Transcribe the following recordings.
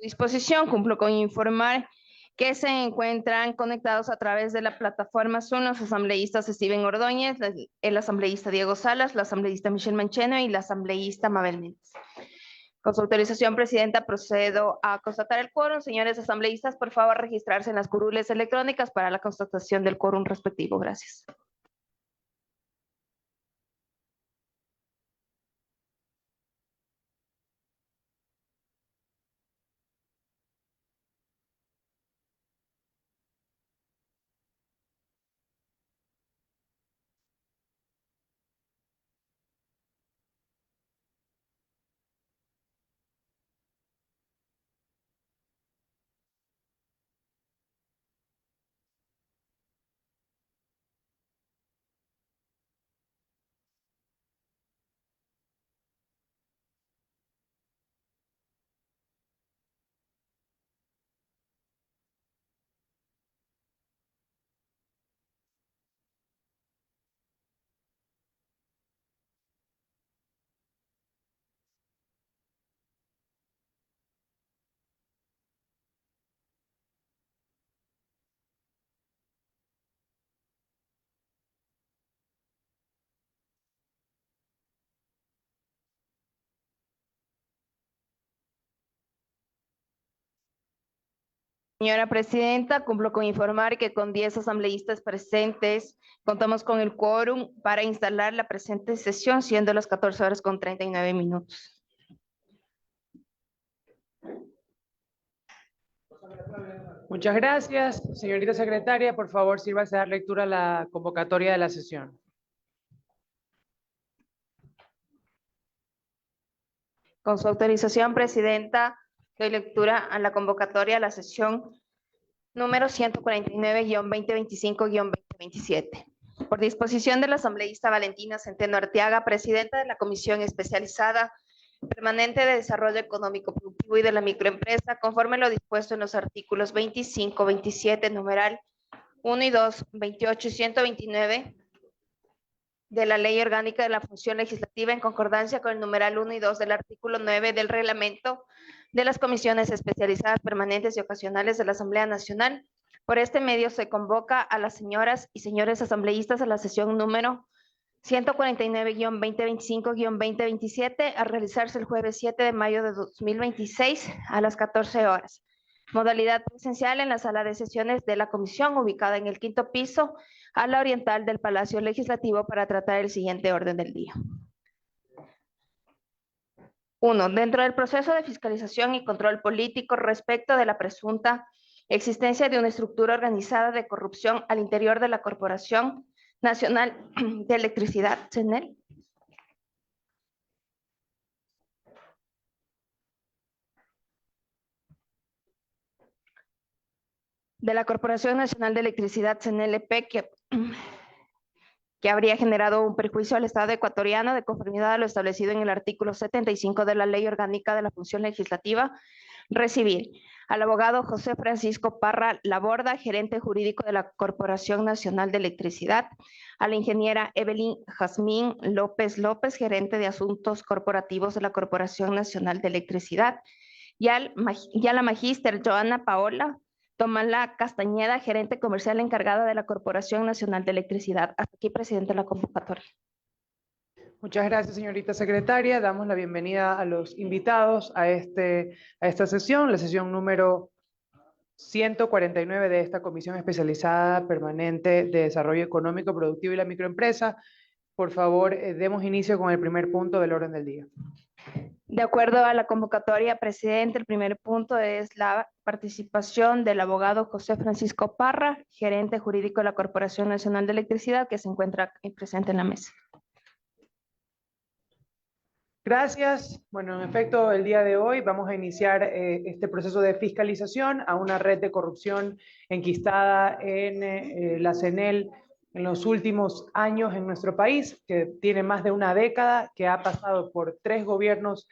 disposición, cumplo con informar que se encuentran conectados a través de la plataforma Zoom los asambleístas Steven Ordóñez, el asambleísta Diego Salas, la asambleísta Michelle Mancheno y la asambleísta Mabel Méndez. Con su autorización, Presidenta, procedo a constatar el quórum. Señores asambleístas, por favor, registrarse en las curules electrónicas para la constatación del quórum respectivo. Gracias. Señora Presidenta, cumplo con informar que con 10 asambleístas presentes contamos con el quórum para instalar la presente sesión, siendo las 14:39. Muchas gracias. Señorita secretaria, por favor, sírvase a dar lectura a la convocatoria de la sesión. Con su autorización, Presidenta, doy lectura a la convocatoria a la sesión número 149-2025-2027. Por disposición de la asambleísta Valentina Centeno Arteaga, presidenta de la Comisión Especializada Permanente de Desarrollo Económico Productivo y de la Microempresa, conforme lo dispuesto en los artículos 25, 27, numeral 1 y 2, 28 y 129 de la Ley Orgánica de la Función Legislativa, en concordancia con el numeral 1 y 2 del artículo 9 del Reglamento de las Comisiones Especializadas Permanentes y Ocasionales de la Asamblea Nacional. Por este medio se convoca a las señoras y señores asambleístas a la sesión número 149-2025-2027 a realizarse el jueves 7 de mayo de 2026 a las 14 horas. Modalidad presencial en la sala de sesiones de la comisión, ubicada en el 5º piso, a la oriental del Palacio Legislativo, para tratar el siguiente orden del día. 1. Dentro del proceso de fiscalización y control político respecto de la presunta existencia de una estructura organizada de corrupción al interior de la Corporación Nacional de Electricidad, CNEL. De la Corporación Nacional de Electricidad, CNLP, que habría generado un perjuicio al Estado ecuatoriano de conformidad a lo establecido en el artículo 75 de la Ley Orgánica de la Función Legislativa, recibir al abogado José Francisco Parra Laborda, gerente jurídico de la Corporación Nacional de Electricidad, a la ingeniera Evelyn Jazmín López López, gerente de Asuntos Corporativos de la Corporación Nacional de Electricidad, y a la magíster Joana Paola Tomala Castañeda, gerente comercial encargada de la Corporación Nacional de Electricidad. Hasta aquí, presidente, la convocatoria. Muchas gracias, señorita secretaria. Damos la bienvenida a los invitados a esta sesión, la sesión número 149 de esta Comisión Especializada Permanente de Desarrollo Económico, Productivo y la Microempresa. Por favor, demos inicio con el primer punto del orden del día. De acuerdo a la convocatoria, presidente, el primer punto es la participación del abogado José Francisco Parra, gerente jurídico de la Corporación Nacional de Electricidad, que se encuentra presente en la mesa. Gracias. Bueno, en efecto, el día de hoy vamos a iniciar este proceso de fiscalización a una red de corrupción enquistada en la CNEL en los últimos años en nuestro país, que tiene más de una década, que ha pasado por 3 gobiernos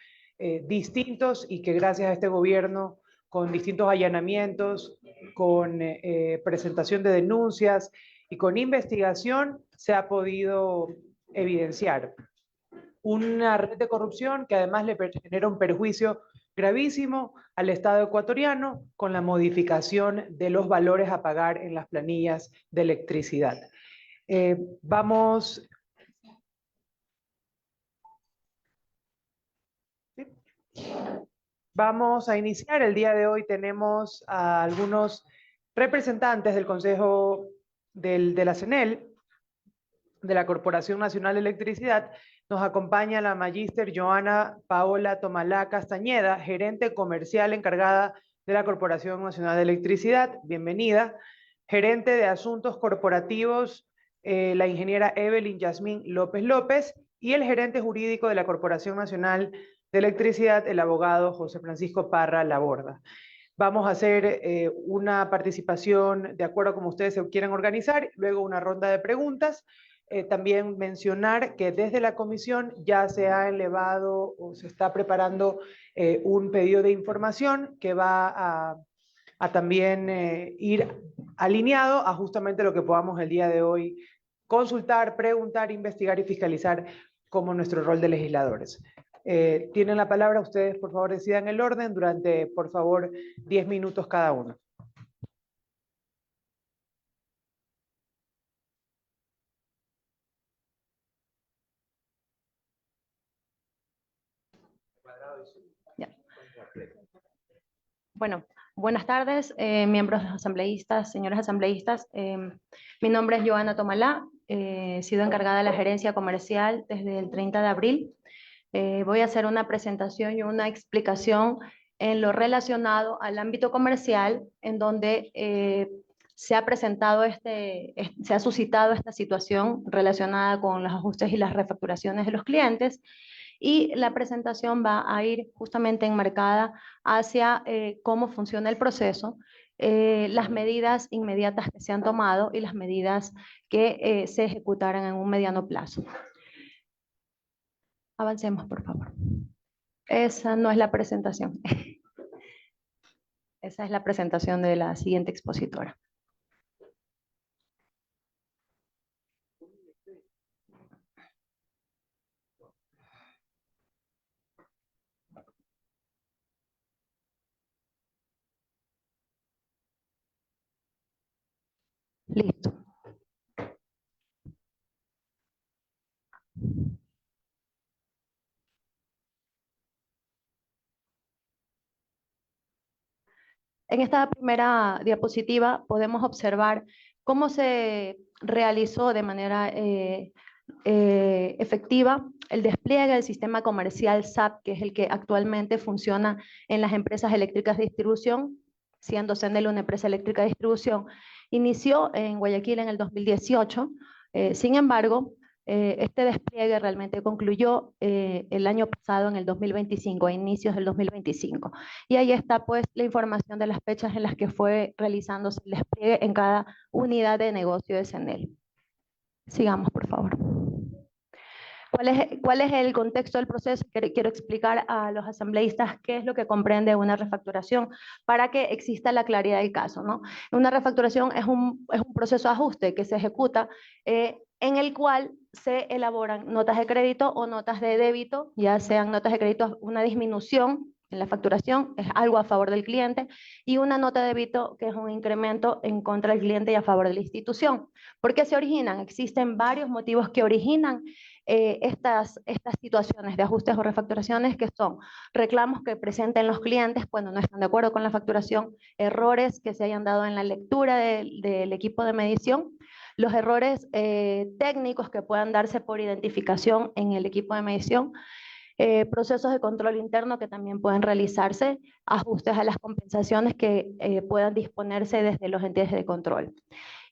distintos y que gracias a este gobierno, con distintos allanamientos, con presentación de denuncias y con investigación, se ha podido evidenciar una red de corrupción que además le genera un perjuicio gravísimo al Estado ecuatoriano con la modificación de los valores a pagar en las planillas de electricidad. Vamos a iniciar. El día de hoy tenemos a algunos representantes del Consejo de la CNEL, de la Corporación Nacional de Electricidad. Nos acompaña la magíster Joana Paola Tomalá Castañeda, gerente comercial encargada de la Corporación Nacional de Electricidad. Bienvenida. Gerente de Asuntos Corporativos, la ingeniera Evelyn Yasmín López López, y el gerente jurídico de la Corporación Nacional de Electricidad, el abogado José Francisco Parra Laborda. Vamos a hacer una participación de acuerdo a como ustedes se quieran organizar, luego una ronda de preguntas. También mencionar que desde la comisión ya se ha elevado o se está preparando un pedido de información que va a también ir alineado a justamente lo que podamos el día de hoy consultar, preguntar, investigar y fiscalizar como nuestro rol de legisladores. Tienen la palabra, ustedes por favor decidan el orden durante, por favor, 10 minutos cada uno. Ya. Bueno, buenas tardes, miembros asambleístas, señores asambleístas. Mi nombre es Joana Tomalá, he sido encargada de la gerencia comercial desde el 30 de abril. Voy a hacer una presentación y una explicación en lo relacionado al ámbito comercial, en donde se ha presentado se ha suscitado esta situación relacionada con los ajustes y las refacturaciones de los clientes. Y la presentación va a ir justamente enmarcada hacia cómo funciona el proceso, las medidas inmediatas que se han tomado y las medidas que se ejecutarán en un mediano plazo. Avancemos, por favor. Esa no es la presentación. Esa es la presentación de la siguiente expositora. Listo. En esta primera diapositiva podemos observar cómo se realizó de manera efectiva el despliegue del sistema comercial SAP, que es el que actualmente funciona en las empresas eléctricas de distribución, siendo CNEL una empresa eléctrica de distribución. Inició en Guayaquil en el 2018, sin embargo, este despliegue realmente concluyó el año pasado, en el 2025, a inicios del 2025. Y ahí está pues la información de las fechas en las que fue realizándose el despliegue en cada unidad de negocio de CNEL. Sigamos, por favor. ¿Cuál es el contexto del proceso? Quiero explicar a los asambleístas qué es lo que comprende una refacturación para que exista la claridad del caso, ¿no? Una refacturación es un proceso de ajuste que se ejecuta en el cual se elaboran notas de crédito o notas de débito, ya sean notas de crédito, una disminución en la facturación, es algo a favor del cliente, y una nota de débito que es un incremento en contra del cliente y a favor de la institución. ¿Por qué se originan? Existen varios motivos que originan estas situaciones de ajustes o refacturaciones, que son reclamos que presenten los clientes cuando no están de acuerdo con la facturación, errores que se hayan dado en la lectura del equipo de medición, los errores técnicos que puedan darse por identificación en el equipo de medición, procesos de control interno que también pueden realizarse, ajustes a las compensaciones que puedan disponerse desde los entes de control.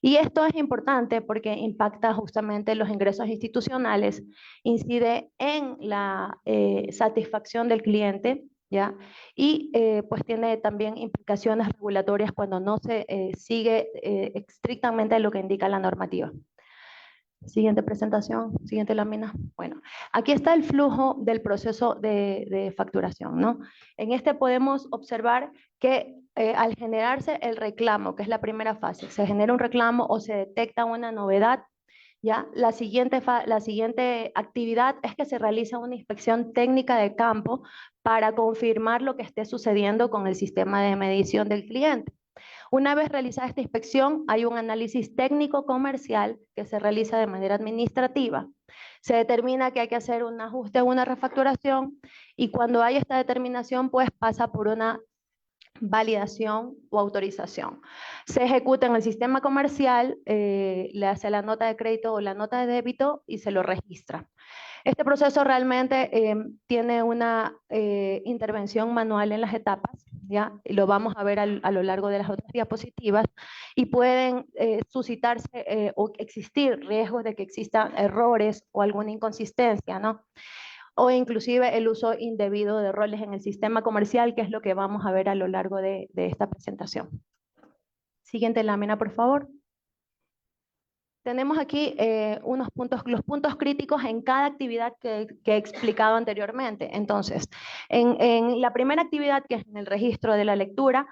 Y esto es importante porque impacta justamente los ingresos institucionales, incide en la satisfacción del cliente, ¿ya? Y pues tiene también implicaciones regulatorias cuando no se sigue estrictamente lo que indica la normativa. Siguiente presentación, siguiente lámina. Bueno, aquí está el flujo del proceso de facturación, ¿no? En este podemos observar que al generarse el reclamo, que es la primera fase, se genera un reclamo o se detecta una novedad, ¿ya? La siguiente actividad es que se realiza una inspección técnica de campo para confirmar lo que esté sucediendo con el sistema de medición del cliente. Una vez realizada esta inspección, hay un análisis técnico comercial que se realiza de manera administrativa. Se determina que hay que hacer un ajuste o una refacturación y cuando hay esta determinación, pues pasa por una validación o autorización. Se ejecuta en el sistema comercial, le hace la nota de crédito o la nota de débito y se lo registra. Este proceso realmente tiene una intervención manual en las etapas, ¿ya? Y lo vamos a ver a lo largo de las otras diapositivas, y pueden suscitarse o existir riesgos de que existan errores o alguna inconsistencia, ¿no? O inclusive el uso indebido de roles en el sistema comercial, que es lo que vamos a ver a lo largo de esta presentación. Siguiente lámina, por favor. Tenemos aquí los puntos críticos en cada actividad que he explicado anteriormente. Entonces, en la primera actividad, que es en el registro de la lectura,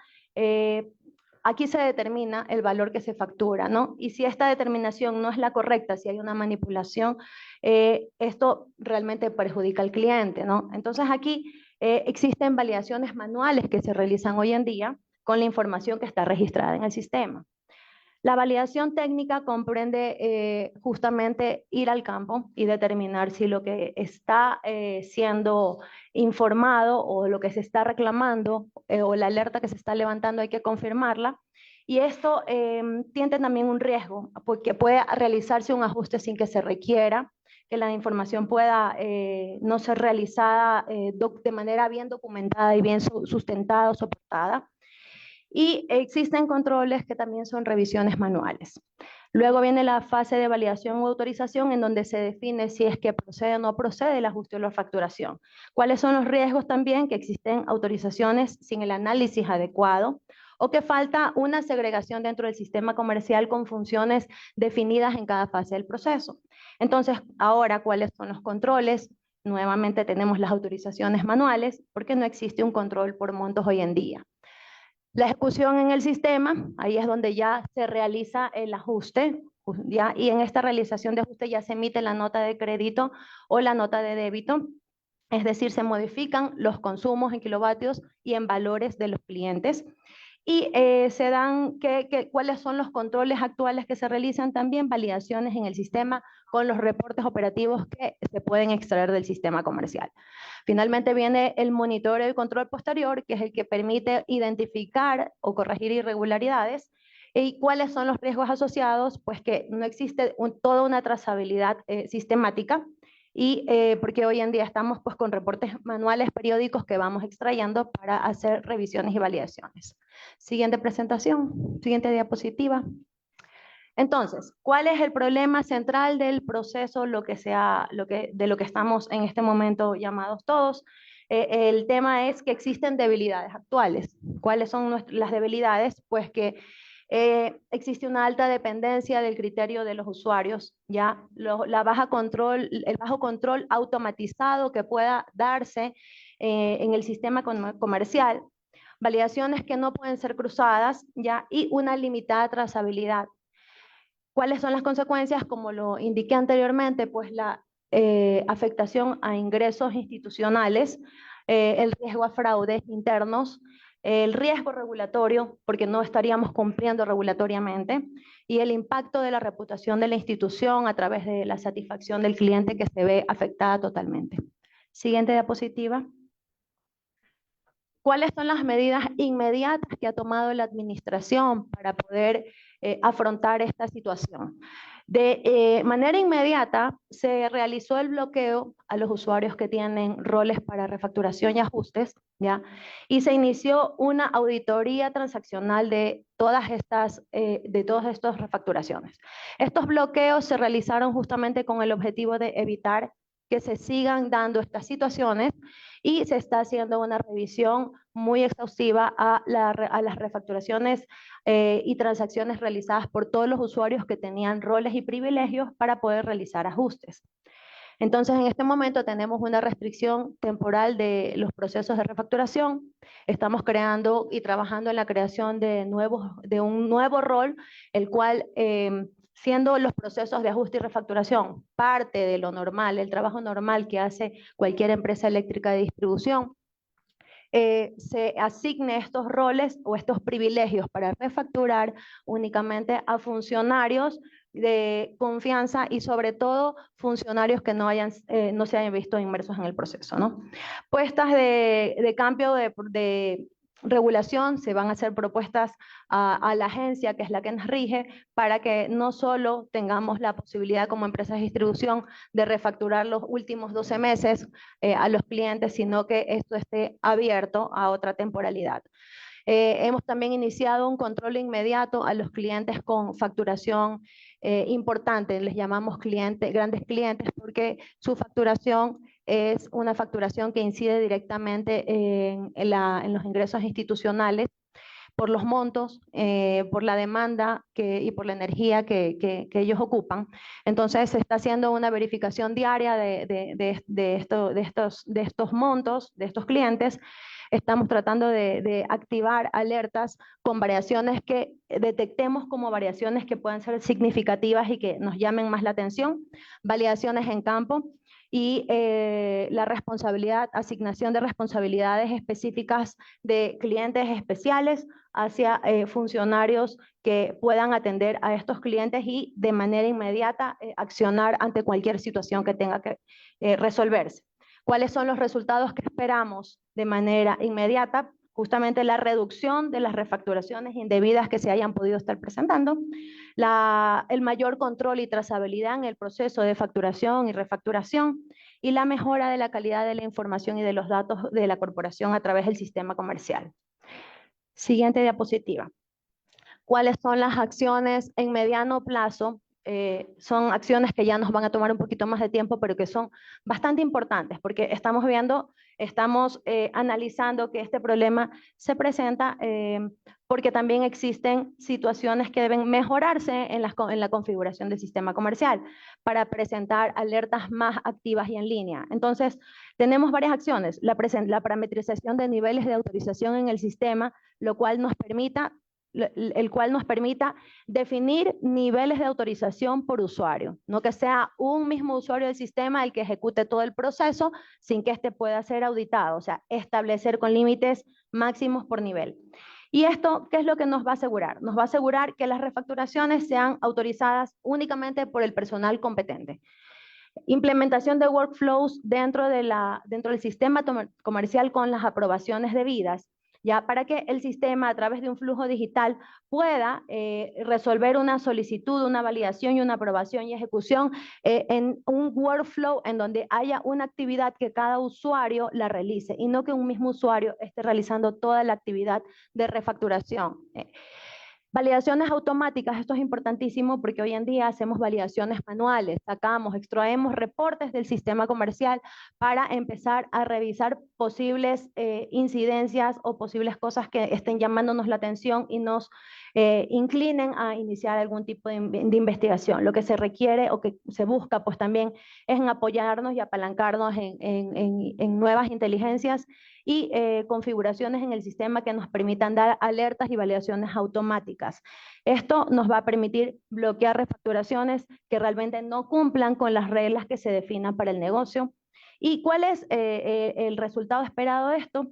aquí se determina el valor que se factura, ¿no? Y si esta determinación no es la correcta, si hay una manipulación, esto realmente perjudica al cliente, ¿no? Entonces aquí existen validaciones manuales que se realizan hoy en día con la información que está registrada en el sistema. La validación técnica comprende justamente ir al campo y determinar si lo que está siendo informado o lo que se está reclamando o la alerta que se está levantando hay que confirmarla. Y esto tiene también un riesgo, porque puede realizarse un ajuste sin que se requiera, que la información pueda no ser realizada de manera bien documentada y bien sustentada o soportada. Y existen controles que también son revisiones manuales. Luego viene la fase de validación o autorización, en donde se define si es que procede o no procede el ajuste o la facturación. ¿Cuáles son los riesgos también? Que existen autorizaciones sin el análisis adecuado, o que falta una segregación dentro del sistema comercial con funciones definidas en cada fase del proceso. Entonces, ahora, ¿cuáles son los controles? Nuevamente tenemos las autorizaciones manuales, porque no existe un control por montos hoy en día. La ejecución en el sistema, ahí es donde ya se realiza el ajuste, ¿ya? Y en esta realización de ajuste ya se emite la nota de crédito o la nota de débito, es decir, se modifican los consumos en kilovatios y en valores de los clientes. Y se dan cuáles son los controles actuales que se realizan, también validaciones en el sistema con los reportes operativos que se pueden extraer del sistema comercial. Finalmente viene el monitoreo y control posterior, que es el que permite identificar o corregir irregularidades. ¿Y cuáles son los riesgos asociados? Pues que no existe toda una trazabilidad sistemática, y porque hoy en día estamos pues con reportes manuales periódicos que vamos extrayendo para hacer revisiones y validaciones. Siguiente presentación, siguiente diapositiva. Entonces, ¿cuál es el problema central del proceso, de lo que estamos en este momento llamados todos? El tema es que existen debilidades actuales. ¿Cuáles son las debilidades? Pues que existe una alta dependencia del criterio de los usuarios, ¿ya? El bajo control automatizado que pueda darse en el sistema comercial, validaciones que no pueden ser cruzadas, ¿ya? Y una limitada trazabilidad. ¿Cuáles son las consecuencias? Como lo indiqué anteriormente, pues la afectación a ingresos institucionales, el riesgo a fraudes internos, el riesgo regulatorio, porque no estaríamos cumpliendo regulatoriamente, y el impacto de la reputación de la institución a través de la satisfacción del cliente, que se ve afectada totalmente. Siguiente diapositiva. ¿Cuáles son las medidas inmediatas que ha tomado la administración para poder afrontar esta situación? De manera inmediata se realizó el bloqueo a los usuarios que tienen roles para refacturación y ajustes, ¿ya? Y se inició una auditoría transaccional de todas estas refacturaciones. Estos bloqueos se realizaron justamente con el objetivo de evitar que se sigan dando estas situaciones, y se está haciendo una revisión muy exhaustiva a las refacturaciones y transacciones realizadas por todos los usuarios que tenían roles y privilegios para poder realizar ajustes. Entonces, en este momento tenemos una restricción temporal de los procesos de refacturación. Estamos creando y trabajando en la creación de un nuevo rol, el cual siendo los procesos de ajuste y refacturación parte de lo normal, el trabajo normal que hace cualquier empresa eléctrica de distribución, se asigne estos roles o estos privilegios para refacturar únicamente a funcionarios de confianza y sobre todo funcionarios que no se hayan visto inmersos en el proceso, ¿no? Puestas de cambio de regulación, se van a hacer propuestas a la agencia, que es la que nos rige, para que no solo tengamos la posibilidad como empresas de distribución de refacturar los últimos 12 meses a los clientes, sino que esto esté abierto a otra temporalidad. Hemos también iniciado un control inmediato a los clientes con facturación importante, les llamamos grandes clientes, porque su facturación es una facturación que incide directamente en los ingresos institucionales por los montos, por la demanda y por la energía que ellos ocupan. Entonces se está haciendo una verificación diaria de estos montos, de estos clientes. Estamos tratando de activar alertas con variaciones que detectemos como variaciones que puedan ser significativas y que nos llamen más la atención, validaciones en campo y la responsabilidad, asignación de responsabilidades específicas de clientes especiales hacia funcionarios que puedan atender a estos clientes y de manera inmediata accionar ante cualquier situación que tenga que resolverse. ¿Cuáles son los resultados que esperamos de manera inmediata? Justamente la reducción de las refacturaciones indebidas que se hayan podido estar presentando, el mayor control y trazabilidad en el proceso de facturación y refacturación y la mejora de la calidad de la información y de los datos de la corporación a través del sistema comercial. Siguiente diapositiva. ¿Cuáles son las acciones en mediano plazo? Son acciones que ya nos van a tomar un poquito más de tiempo, pero que son bastante importantes, porque estamos analizando que este problema se presenta porque también existen situaciones que deben mejorarse en la configuración del sistema comercial para presentar alertas más activas y en línea. Entonces, tenemos varias acciones. La parametrización de niveles de autorización en el sistema, el cual nos permita definir niveles de autorización por usuario, no que sea un mismo usuario del sistema el que ejecute todo el proceso sin que éste pueda ser auditado, o sea, establecer con límites máximos por nivel. ¿Y esto qué es lo que nos va a asegurar? Nos va a asegurar que las refacturaciones sean autorizadas únicamente por el personal competente. Implementación de workflows dentro del sistema comercial con las aprobaciones debidas, ya para que el sistema a través de un flujo digital pueda resolver una solicitud, una validación y una aprobación y ejecución en un workflow en donde haya una actividad que cada usuario la realice y no que un mismo usuario esté realizando toda la actividad de refacturación. Validaciones automáticas, esto es importantísimo porque hoy en día hacemos validaciones manuales, sacamos, extraemos reportes del sistema comercial para empezar a revisar posibles incidencias o posibles cosas que estén llamándonos la atención y nos inclinen a iniciar algún tipo de investigación. Lo que se requiere o que se busca pues también es en apoyarnos y apalancarnos en nuevas inteligencias y configuraciones en el sistema que nos permitan dar alertas y validaciones automáticas. Esto nos va a permitir bloquear refacturaciones que realmente no cumplan con las reglas que se definan para el negocio. ¿Y cuál es el resultado esperado de esto?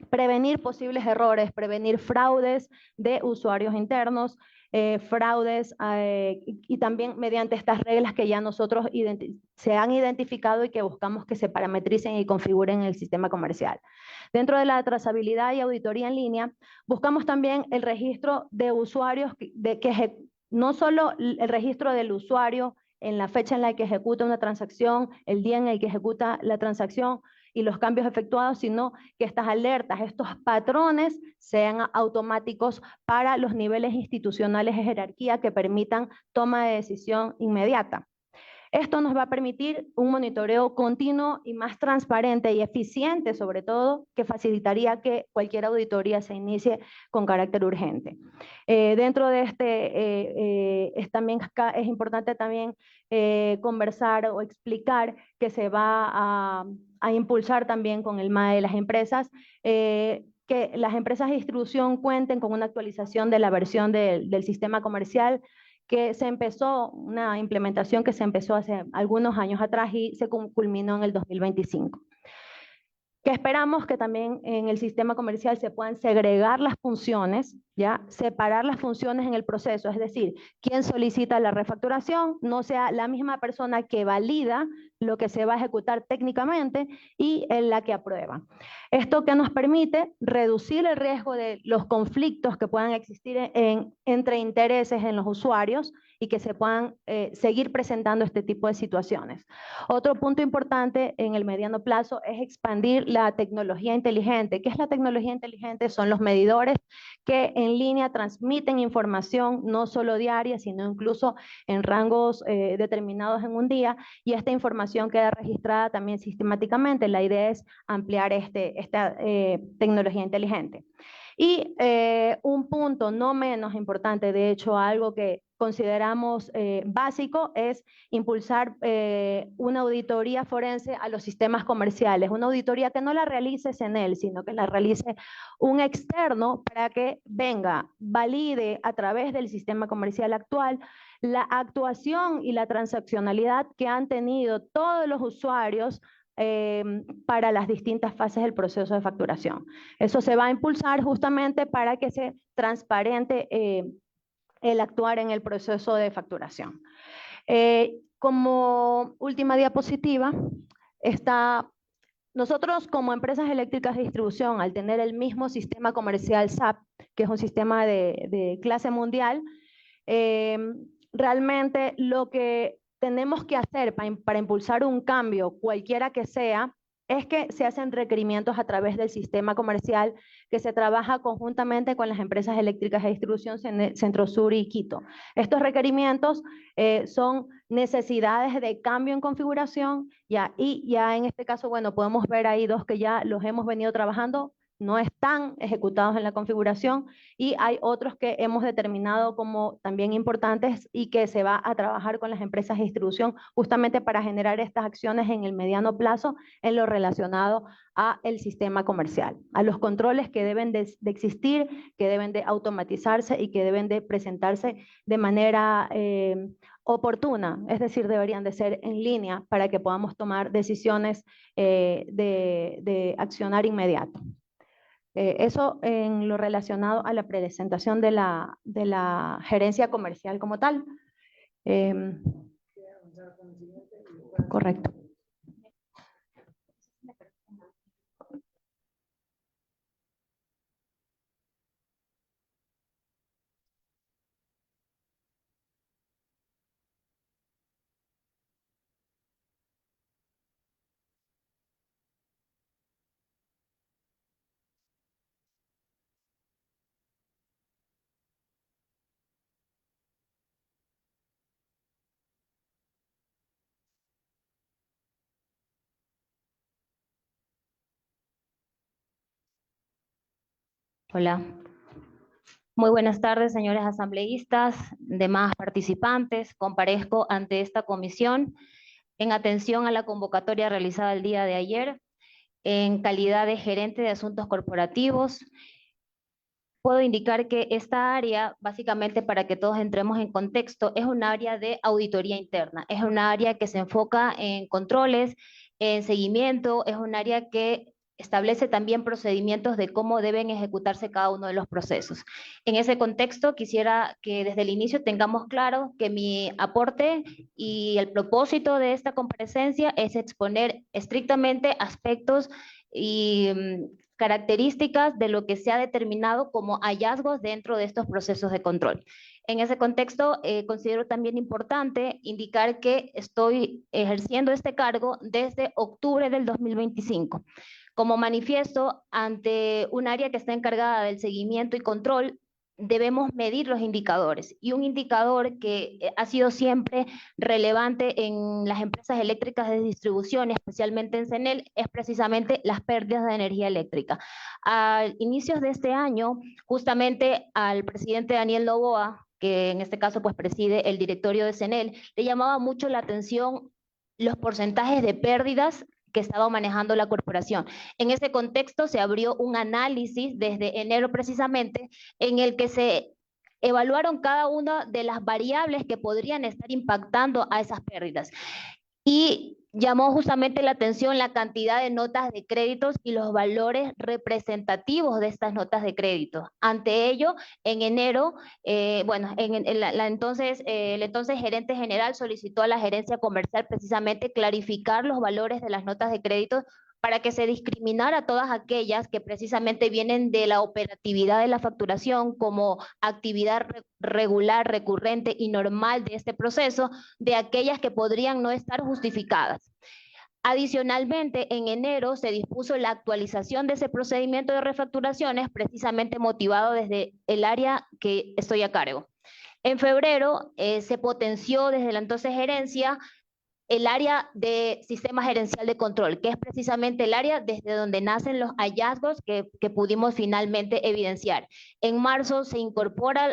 Prevenir posibles errores, prevenir fraudes de usuarios internos, fraudes y también mediante estas reglas que ya nosotros se han identificado y que buscamos que se parametricen y configuren en el sistema comercial. Dentro de la trazabilidad y auditoría en línea, buscamos también el registro de usuarios, no solo el registro del usuario en la fecha en la que ejecuta una transacción, el día en el que ejecuta la transacción y los cambios efectuados, sino que estas alertas, estos patrones sean automáticos para los niveles institucionales de jerarquía que permitan toma de decisión inmediata. Esto nos va a permitir un monitoreo continuo y más transparente y eficiente, sobre todo, que facilitaría que cualquier auditoría se inicie con carácter urgente. Dentro de es importante también conversar o explicar que se va a impulsar también con el MAE de las empresas, que las empresas de distribución cuenten con una actualización de la versión del sistema comercial, que se empezó, una implementación que se empezó hace algunos años atrás y se culminó en el 2025. Que esperamos que también en el sistema comercial se puedan segregar las funciones, ¿ya? Separar las funciones en el proceso, es decir, quien solicita la refacturación no sea la misma persona que valida lo que se va a ejecutar técnicamente y en la que aprueba. Esto que nos permite reducir el riesgo de los conflictos que puedan existir entre intereses en los usuarios y que se puedan seguir presentando este tipo de situaciones. Otro punto importante en el mediano plazo es expandir la tecnología inteligente. ¿Qué es la tecnología inteligente? Son los medidores que en línea transmiten información no solo diaria, sino incluso en rangos determinados en un día, y esta información queda registrada también sistemáticamente. La idea es ampliar esta tecnología inteligente. Y un punto no menos importante, de hecho algo que consideramos básico, es impulsar una auditoría forense a los sistemas comerciales, una auditoría que no la realice CENEL, sino que la realice un externo para que venga, valide a través del sistema comercial actual la actuación y la transaccionalidad que han tenido todos los usuarios para las distintas fases del proceso de facturación. Eso se va a impulsar justamente para que sea transparente el actuar en el proceso de facturación. Como última diapositiva, nosotros como empresas eléctricas de distribución, al tener el mismo sistema comercial SAP, que es un sistema de clase mundial, realmente lo que tenemos que hacer para impulsar un cambio, cualquiera que sea, es que se hacen requerimientos a través del sistema comercial que se trabaja conjuntamente con las empresas eléctricas de distribución Centrosur y Quito. Estos requerimientos son necesidades de cambio en configuración y ya en este caso, bueno, podemos ver ahí dos que ya los hemos venido trabajando, no están ejecutados en la configuración, y hay otros que hemos determinado como también importantes y que se va a trabajar con las empresas de distribución justamente para generar estas acciones en el mediano plazo en lo relacionado a el sistema comercial, a los controles que deben de existir, que deben de automatizarse y que deben de presentarse de manera oportuna, es decir, deberían de ser en línea para que podamos tomar decisiones de accionar inmediato. Eso en lo relacionado a la presentación de la gerencia comercial como tal. Correcto. Hola. Muy buenas tardes, señores asambleístas, demás participantes. Comparezco ante esta comisión en atención a la convocatoria realizada el día de ayer en calidad de gerente de asuntos corporativos. Puedo indicar que esta área, básicamente para que todos entremos en contexto, es un área de auditoría interna, es un área que se enfoca en controles, en seguimiento, es un área que establece también procedimientos de cómo deben ejecutarse cada uno de los procesos. En ese contexto, quisiera que desde el inicio tengamos claro que mi aporte y el propósito de esta comparecencia es exponer estrictamente aspectos y características de lo que se ha determinado como hallazgos dentro de estos procesos de control. En ese contexto, considero también importante indicar que estoy ejerciendo este cargo desde octubre del 2025. Como manifiesto ante un área que está encargada del seguimiento y control, debemos medir los indicadores, y un indicador que ha sido siempre relevante en las empresas eléctricas de distribución, especialmente en CENEL, es precisamente las pérdidas de energía eléctrica. A inicios de este año, justamente al presidente Daniel Noboa, que en este caso pues preside el directorio de CENEL, le llamaba mucho la atención los porcentajes de pérdidas que estaba manejando la corporación. En ese contexto se abrió un análisis desde enero precisamente en el que se evaluaron cada una de las variables que podrían estar impactando a esas pérdidas. Y llamó justamente la atención la cantidad de notas de créditos y los valores representativos de estas notas de crédito. Ante ello, en enero, el entonces gerente general solicitó a la gerencia comercial precisamente clarificar los valores de las notas de crédito para que se discriminara a todas aquellas que precisamente vienen de la operatividad de la facturación como actividad regular, recurrente y normal de este proceso, de aquellas que podrían no estar justificadas. Adicionalmente, en enero se dispuso la actualización de ese procedimiento de refacturaciones, precisamente motivado desde el área que estoy a cargo. En febrero se potenció desde la entonces gerencia el área de sistema gerencial de control, que es precisamente el área desde donde nacen los hallazgos que pudimos finalmente evidenciar. En marzo se incorpora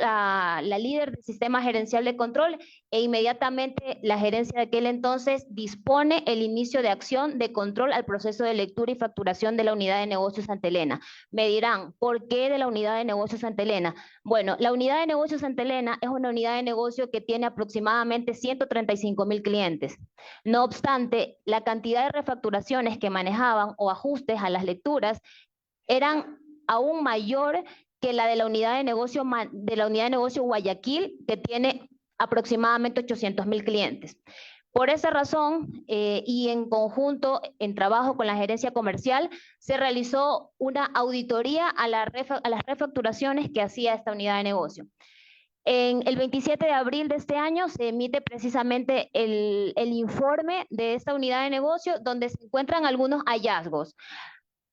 la líder del sistema gerencial de control e inmediatamente la gerencia de aquel entonces dispone el inicio de acción de control al proceso de lectura y facturación de la unidad de negocios Santa Elena. Me dirán, ¿por qué de la unidad de negocios Santa Elena? Bueno, la unidad de negocios Santa Elena es una unidad de negocio que tiene aproximadamente 135,000 clientes. No obstante, la cantidad de refacturaciones que manejaban o ajustes a las lecturas eran aún mayor que la de la unidad de negocio Guayaquil, que tiene aproximadamente 800,000 clientes. Por esa razón, y en conjunto, en trabajo con la gerencia comercial, se realizó una auditoría a las refacturaciones que hacía esta unidad de negocio. En el 27 de abril de este año se emite precisamente el informe de esta unidad de negocio donde se encuentran algunos hallazgos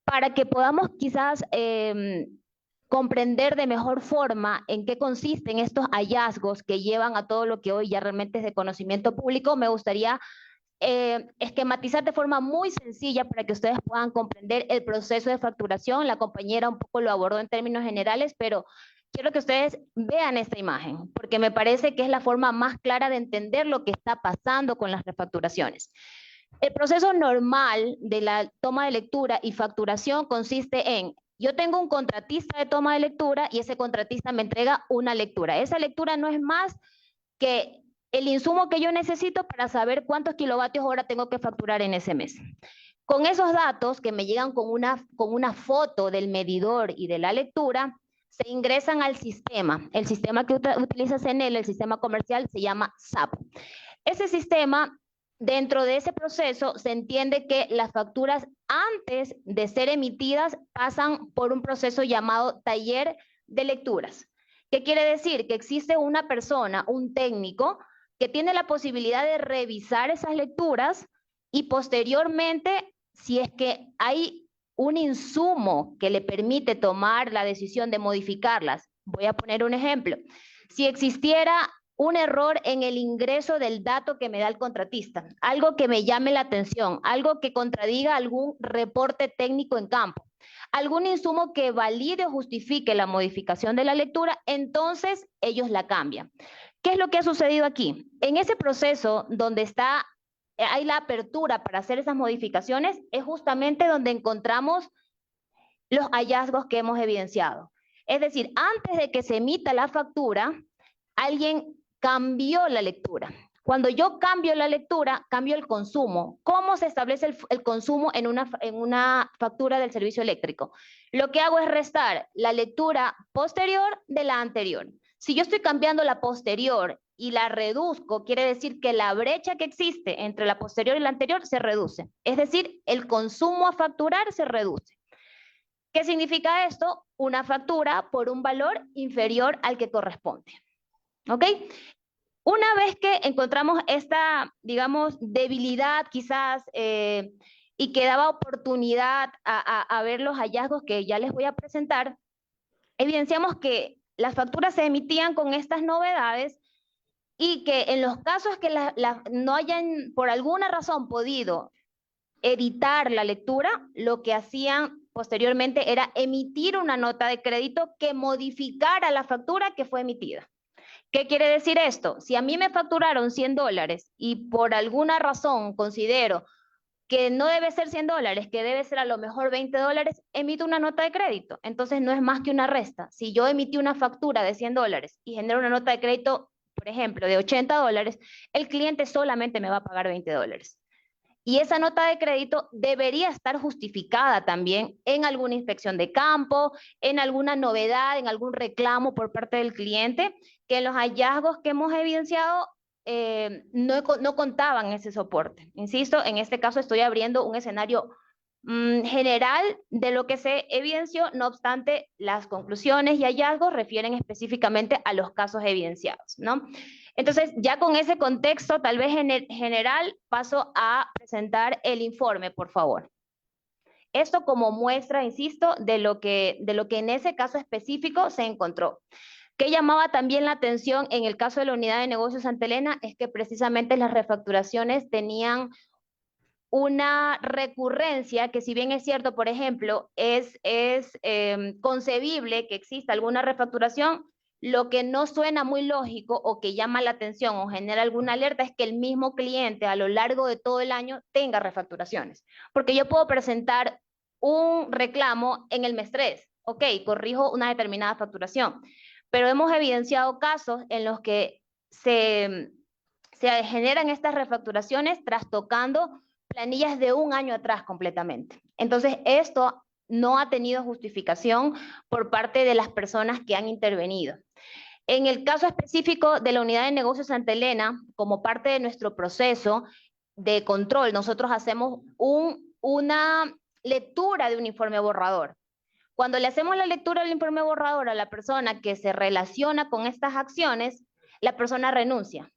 para que podamos quizás comprender de mejor forma en qué consisten estos hallazgos que llevan a todo lo que hoy ya realmente es de conocimiento público. Me gustaría esquematizar de forma muy sencilla para que ustedes puedan comprender el proceso de facturación. La compañera un poco lo abordó en términos generales, pero quiero que ustedes vean esta imagen, porque me parece que es la forma más clara de entender lo que está pasando con las refacturaciones. El proceso normal de la toma de lectura y facturación consiste en: yo tengo un contratista de toma de lectura y ese contratista me entrega una lectura. Esa lectura no es más que el insumo que yo necesito para saber cuántos kilovatios hora tengo que facturar en ese mes. Con esos datos que me llegan con una foto del medidor y de la lectura, se ingresan al sistema. El sistema que utiliza CNL, el sistema comercial, se llama SAP. Ese sistema, dentro de ese proceso, se entiende que las facturas antes de ser emitidas pasan por un proceso llamado taller de lecturas. ¿Qué quiere decir? Que existe una persona, un técnico, que tiene la posibilidad de revisar esas lecturas y posteriormente, si es que hay un insumo que le permite tomar la decisión de modificarlas. Voy a poner un ejemplo. Si existiera un error en el ingreso del dato que me da el contratista, algo que me llame la atención, algo que contradiga algún reporte técnico en campo, algún insumo que valide o justifique la modificación de la lectura, entonces ellos la cambian. ¿Qué es lo que ha sucedido aquí? En ese proceso donde hay la apertura para hacer esas modificaciones, es justamente donde encontramos los hallazgos que hemos evidenciado. Es decir, antes de que se emita la factura, alguien cambió la lectura. Cuando yo cambio la lectura, cambio el consumo. ¿Cómo se establece el consumo en una factura del servicio eléctrico? Lo que hago es restar la lectura posterior de la anterior. Si yo estoy cambiando la posterior y la reduzco, quiere decir que la brecha que existe entre la posterior y la anterior se reduce. Es decir, el consumo a facturar se reduce. ¿Qué significa esto? Una factura por un valor inferior al que corresponde. ¿Ok? Una vez que encontramos esta, digamos, debilidad quizás y que daba oportunidad a ver los hallazgos que ya les voy a presentar, evidenciamos que las facturas se emitían con estas novedades y que en los casos que no hayan por alguna razón podido editar la lectura, lo que hacían posteriormente era emitir una nota de crédito que modificara la factura que fue emitida. ¿Qué quiere decir esto? Si a mí me facturaron $100 y por alguna razón considero que no debe ser $100, que debe ser a lo mejor $20, emito una nota de crédito. Entonces no es más que una resta. Si yo emití una factura de $100 y genero una nota de crédito, por ejemplo, de $80, el cliente solamente me va a pagar $20. Y esa nota de crédito debería estar justificada también en alguna inspección de campo, en alguna novedad, en algún reclamo por parte del cliente, que en los hallazgos que hemos evidenciado no contaban ese soporte. Insisto, en este caso estoy abriendo un escenario general de lo que se evidenció, no obstante, las conclusiones y hallazgos refieren específicamente a los casos evidenciados, ¿no? Entonces, ya con ese contexto, tal vez general, paso a presentar el informe, por favor. Esto como muestra, insisto, de lo que en ese caso específico se encontró. ¿Qué llamaba también la atención en el caso de la unidad de negocios Santa Elena? Es que precisamente las refacturaciones tenían una recurrencia que, si bien es cierto, por ejemplo, es concebible que exista alguna refacturación, lo que no suena muy lógico o que llama la atención o genera alguna alerta es que el mismo cliente a lo largo de todo el año tenga refacturaciones. Porque yo puedo presentar un reclamo en el mes 3, ok, corrijo una determinada facturación, pero hemos evidenciado casos en los que se generan estas refacturaciones trastocando planillas de un año atrás completamente. Entonces, esto no ha tenido justificación por parte de las personas que han intervenido. En el caso específico de la unidad de negocios Santa Elena, como parte de nuestro proceso de control, nosotros hacemos una lectura de un informe borrador. Cuando le hacemos la lectura del informe borrador a la persona que se relaciona con estas acciones, la persona renuncia.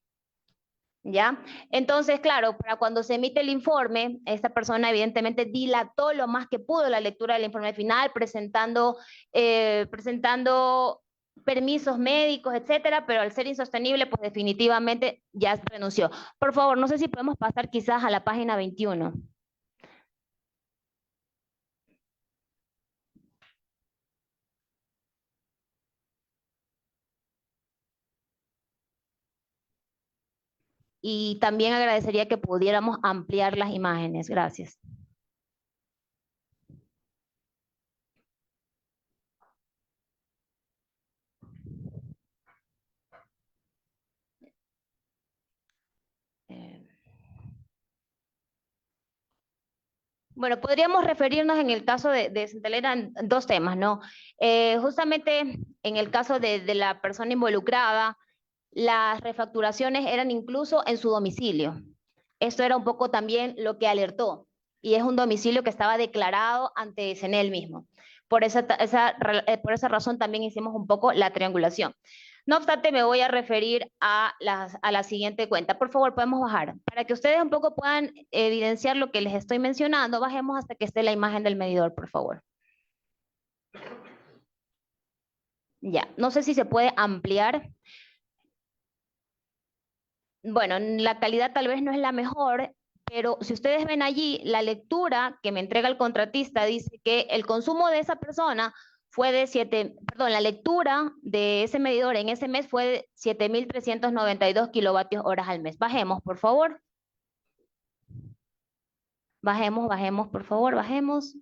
¿Ya? Entonces, claro, para cuando se emite el informe, esta persona evidentemente dilató lo más que pudo la lectura del informe final, presentando permisos médicos, etcétera, pero al ser insostenible, pues definitivamente ya renunció. Por favor, no sé si podemos pasar quizás a la página 21. Y también agradecería que pudiéramos ampliar las imágenes. Gracias. Bueno, podríamos referirnos en el caso de Santa Elena en dos temas, ¿no? Justamente en el caso de la persona involucrada, las refacturaciones eran incluso en su domicilio. Esto era un poco también lo que alertó, y es un domicilio que estaba declarado ante CNEL mismo. Por esa razón también hicimos un poco la triangulación. No obstante, me voy a referir a la siguiente cuenta. Por favor, podemos bajar. Para que ustedes un poco puedan evidenciar lo que les estoy mencionando, bajemos hasta que esté la imagen del medidor, por favor. Ya, no sé si se puede ampliar. Bueno, la calidad tal vez no es la mejor, pero si ustedes ven allí, la lectura que me entrega el contratista dice que el consumo de esa persona fue de la lectura de ese medidor en ese mes fue de 7.392 kilovatios horas al mes. Bajemos, por favor. Bajemos, por favor, bajemos.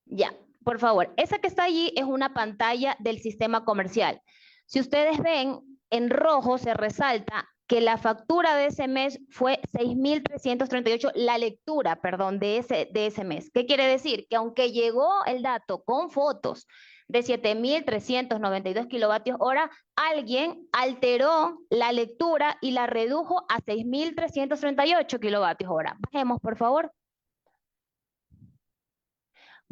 Ya, por favor. Esa que está allí es una pantalla del sistema comercial. Si ustedes ven, en rojo se resalta que la factura de ese mes fue 6.338, la lectura, perdón, de ese mes. ¿Qué quiere decir? Que aunque llegó el dato con fotos de 7.392 kilovatios hora, alguien alteró la lectura y la redujo a 6.338 kilovatios hora. Bajemos, por favor.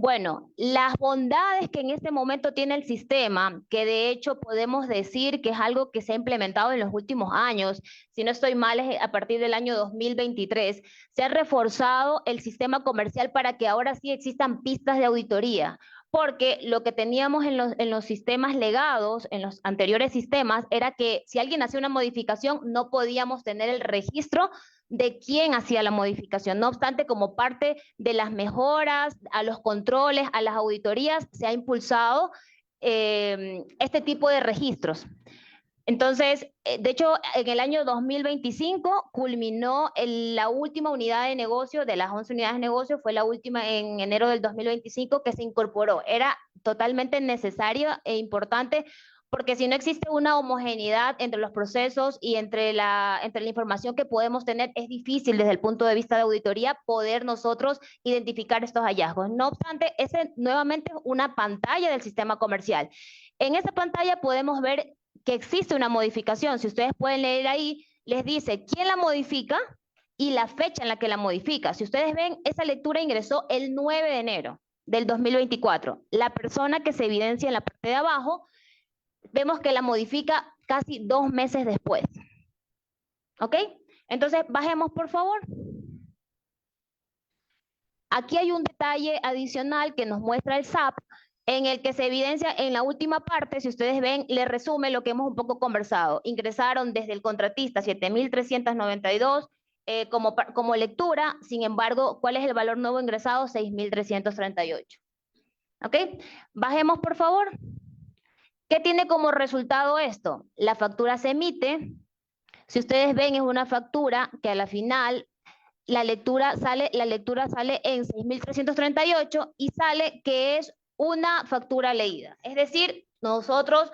Bueno, las bondades que en este momento tiene el sistema, que de hecho podemos decir que es algo que se ha implementado en los últimos años, si no estoy mal es a partir del año 2023, se ha reforzado el sistema comercial para que ahora sí existan pistas de auditoría, porque lo que teníamos en los sistemas legados, en los anteriores sistemas, era que si alguien hacía una modificación no podíamos tener el registro de quién hacía la modificación. No obstante, como parte de las mejoras, a los controles, a las auditorías, se ha impulsado este tipo de registros. Entonces, de hecho, en el año 2025 culminó la última unidad de negocio, de las 11 unidades de negocio, fue la última en enero del 2025 que se incorporó. Era totalmente necesario e importante porque si no existe una homogeneidad entre los procesos y entre la información que podemos tener, es difícil desde el punto de vista de auditoría poder nosotros identificar estos hallazgos. No obstante, ese nuevamente es una pantalla del sistema comercial. En esa pantalla podemos ver que existe una modificación. Si ustedes pueden leer ahí, les dice quién la modifica y la fecha en la que la modifica. Si ustedes ven, esa lectura ingresó el 9 de enero del 2024. La persona que se evidencia en la parte de abajo, vemos que la modifica casi 2 meses después. ¿Ok? Entonces, bajemos, por favor. Aquí hay un detalle adicional que nos muestra el SAP, en el que se evidencia en la última parte, si ustedes ven, le resume lo que hemos un poco conversado. Ingresaron desde el contratista 7.392 como lectura, sin embargo, ¿cuál es el valor nuevo ingresado? 6.338. ¿Ok? Bajemos, por favor. ¿Qué tiene como resultado esto? La factura se emite. Si ustedes ven, es una factura que a la final la lectura sale en 6.338 y sale que es una factura leída. Es decir, nosotros,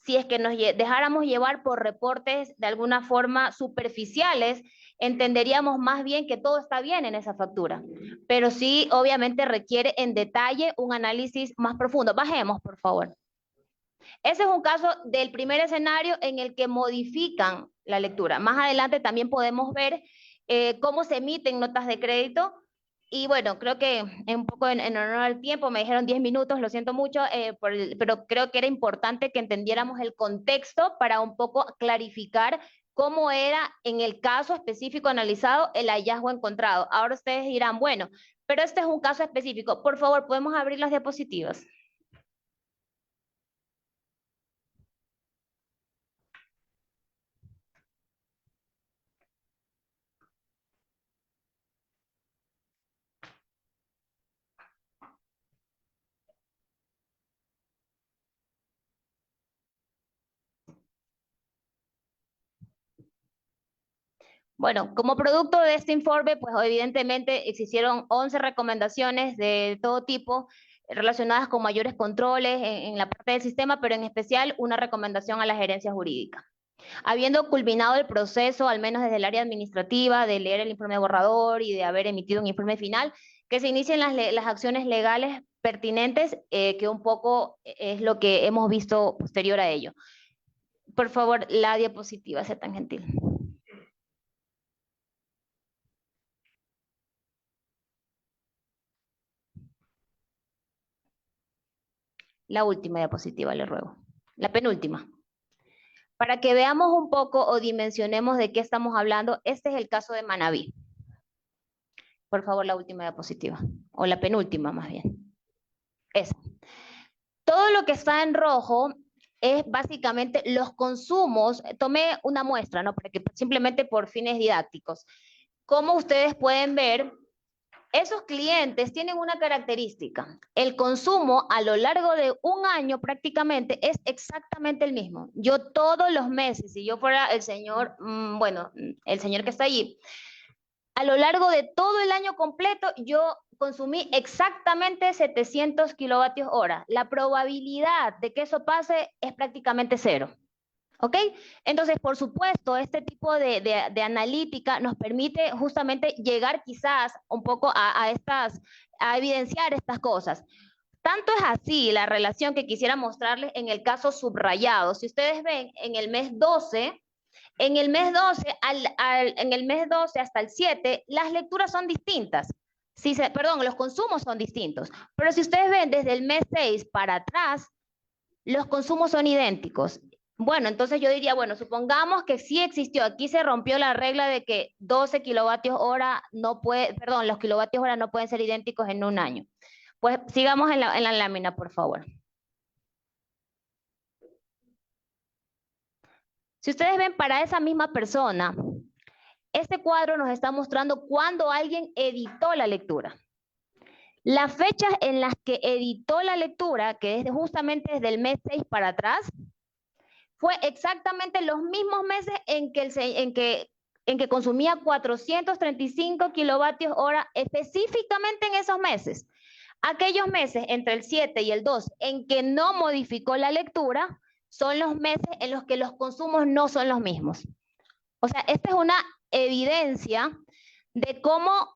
si es que nos dejáramos llevar por reportes de alguna forma superficiales, entenderíamos más bien que todo está bien en esa factura. Pero sí, obviamente requiere en detalle un análisis más profundo. Bajemos, por favor. Ese es un caso del primer escenario en el que modifican la lectura. Más adelante también podemos ver cómo se emiten notas de crédito. Y bueno, creo que un poco en honor al tiempo, me dijeron 10 minutos, lo siento mucho, pero creo que era importante que entendiéramos el contexto para un poco clarificar cómo era en el caso específico analizado el hallazgo encontrado. Ahora ustedes dirán, bueno, pero este es un caso específico. Por favor, ¿podemos abrir las diapositivas? Bueno, como producto de este informe, pues evidentemente existieron 11 recomendaciones de todo tipo relacionadas con mayores controles en la parte del sistema, pero en especial una recomendación a la gerencia jurídica. Habiendo culminado el proceso, al menos desde el área administrativa, de leer el informe borrador y de haber emitido un informe final, que se inicien las acciones legales pertinentes, que un poco es lo que hemos visto posterior a ello. Por favor, la diapositiva, sea tan gentil. La última diapositiva, le ruego. La penúltima. Para que veamos un poco o dimensionemos de qué estamos hablando, este es el caso de Manabí. Por favor, la última diapositiva. O la penúltima, más bien. Esa. Todo lo que está en rojo es básicamente los consumos. Tomé una muestra, ¿no? Para que, simplemente por fines didácticos. Como ustedes pueden ver, esos clientes tienen una característica. El consumo a lo largo de un año prácticamente es exactamente el mismo. Yo todos los meses, si yo fuera el señor, el señor que está allí, a lo largo de todo el año completo, yo consumí exactamente 700 kilovatios hora. La probabilidad de que eso pase es prácticamente cero. ¿Ok? Entonces, por supuesto, este tipo de analítica nos permite justamente llegar quizás un poco a evidenciar estas cosas. Tanto es así la relación que quisiera mostrarles en el caso subrayado. Si ustedes ven, en el mes 12, en el mes 12 hasta el 7, las lecturas son distintas. Los consumos son distintos. Pero si ustedes ven desde el mes 6 para atrás, los consumos son idénticos. Bueno, entonces yo diría, bueno, supongamos que sí existió, aquí se rompió la regla de que 12 kilovatios hora los kilovatios hora no pueden ser idénticos en un año. Pues sigamos en la lámina, por favor. Si ustedes ven, para esa misma persona, este cuadro nos está mostrando cuándo alguien editó la lectura. Las fechas en las que editó la lectura, que es justamente desde el mes 6 para atrás, fue exactamente los mismos meses en que consumía 435 kilovatios hora, específicamente en esos meses. Aquellos meses entre el 7 y el 12 en que no modificó la lectura son los meses en los que los consumos no son los mismos. O sea, esta es una evidencia de cómo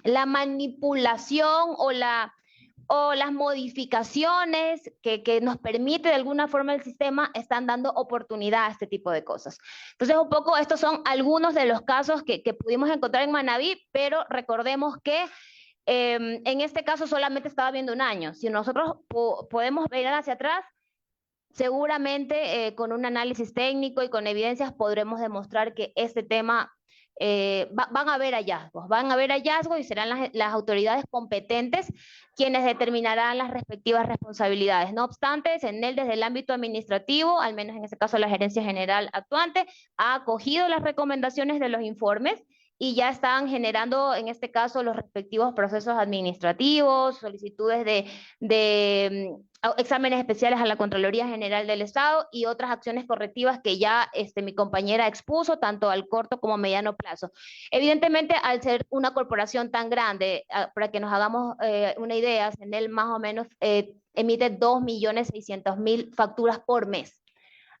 la manipulación o las modificaciones que nos permite de alguna forma el sistema están dando oportunidad a este tipo de cosas. Entonces, un poco estos son algunos de los casos que pudimos encontrar en Manabí, pero recordemos que en este caso solamente estaba viendo un año. Si nosotros podemos ver hacia atrás, seguramente con un análisis técnico y con evidencias podremos demostrar que este tema van a haber hallazgos y serán las autoridades competentes quienes determinarán las respectivas responsabilidades. No obstante, CENEL desde el ámbito administrativo, al menos en este caso la Gerencia General actuante, ha acogido las recomendaciones de los informes y ya están generando, en este caso, los respectivos procesos administrativos, solicitudes de exámenes especiales a la Contraloría General del Estado y otras acciones correctivas que ya mi compañera expuso, tanto al corto como mediano plazo. Evidentemente, al ser una corporación tan grande, para que nos hagamos una idea, CENEL más o menos emite 2.600.000 facturas por mes.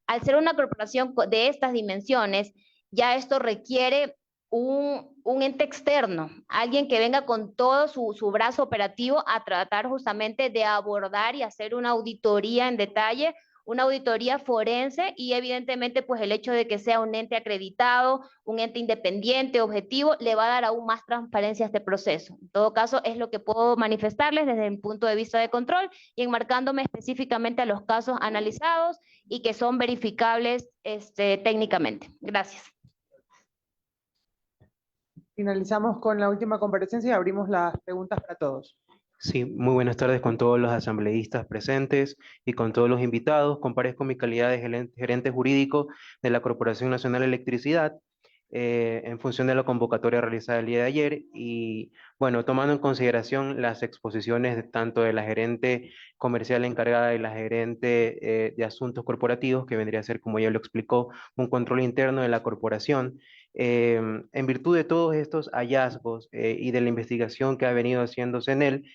Al ser una corporación de estas dimensiones, ya esto requiere un ente externo, alguien que venga con todo su brazo operativo a tratar justamente de abordar y hacer una auditoría en detalle, una auditoría forense y evidentemente pues el hecho de que sea un ente acreditado, un ente independiente, objetivo, le va a dar aún más transparencia a este proceso. En todo caso, es lo que puedo manifestarles desde el punto de vista de control y enmarcándome específicamente a los casos analizados y que son verificables técnicamente. Gracias. Finalizamos con la última comparecencia y abrimos las preguntas para todos. Sí, muy buenas tardes con todos los asambleístas presentes y con todos los invitados. Comparezco en mi calidad de gerente jurídico de la Corporación Nacional de Electricidad en función de la convocatoria realizada el día de ayer y, bueno, tomando en consideración las exposiciones tanto de la gerente comercial encargada y la gerente de asuntos corporativos, que vendría a ser, como ya lo explicó, un control interno de la corporación. En virtud de todos estos hallazgos y de la investigación que ha venido haciendo CENEL,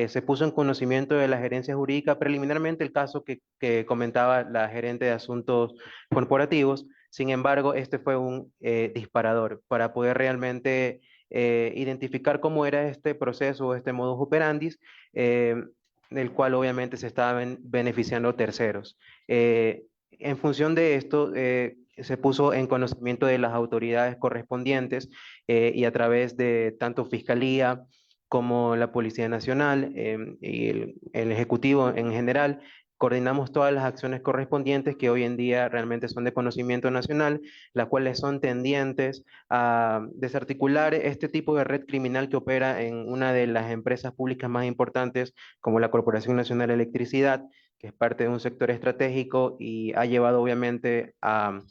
se puso en conocimiento de la gerencia jurídica preliminarmente el caso que comentaba la gerente de asuntos corporativos. Sin embargo, este fue un disparador para poder realmente identificar cómo era este proceso, este modus operandi, del cual obviamente se estaban beneficiando terceros. En función de esto, se puso en conocimiento de las autoridades correspondientes y a través de tanto Fiscalía como la Policía Nacional y el Ejecutivo en general, coordinamos todas las acciones correspondientes que hoy en día realmente son de conocimiento nacional, las cuales son tendientes a desarticular este tipo de red criminal que opera en una de las empresas públicas más importantes como la Corporación Nacional de Electricidad, que es parte de un sector estratégico y ha llevado obviamente a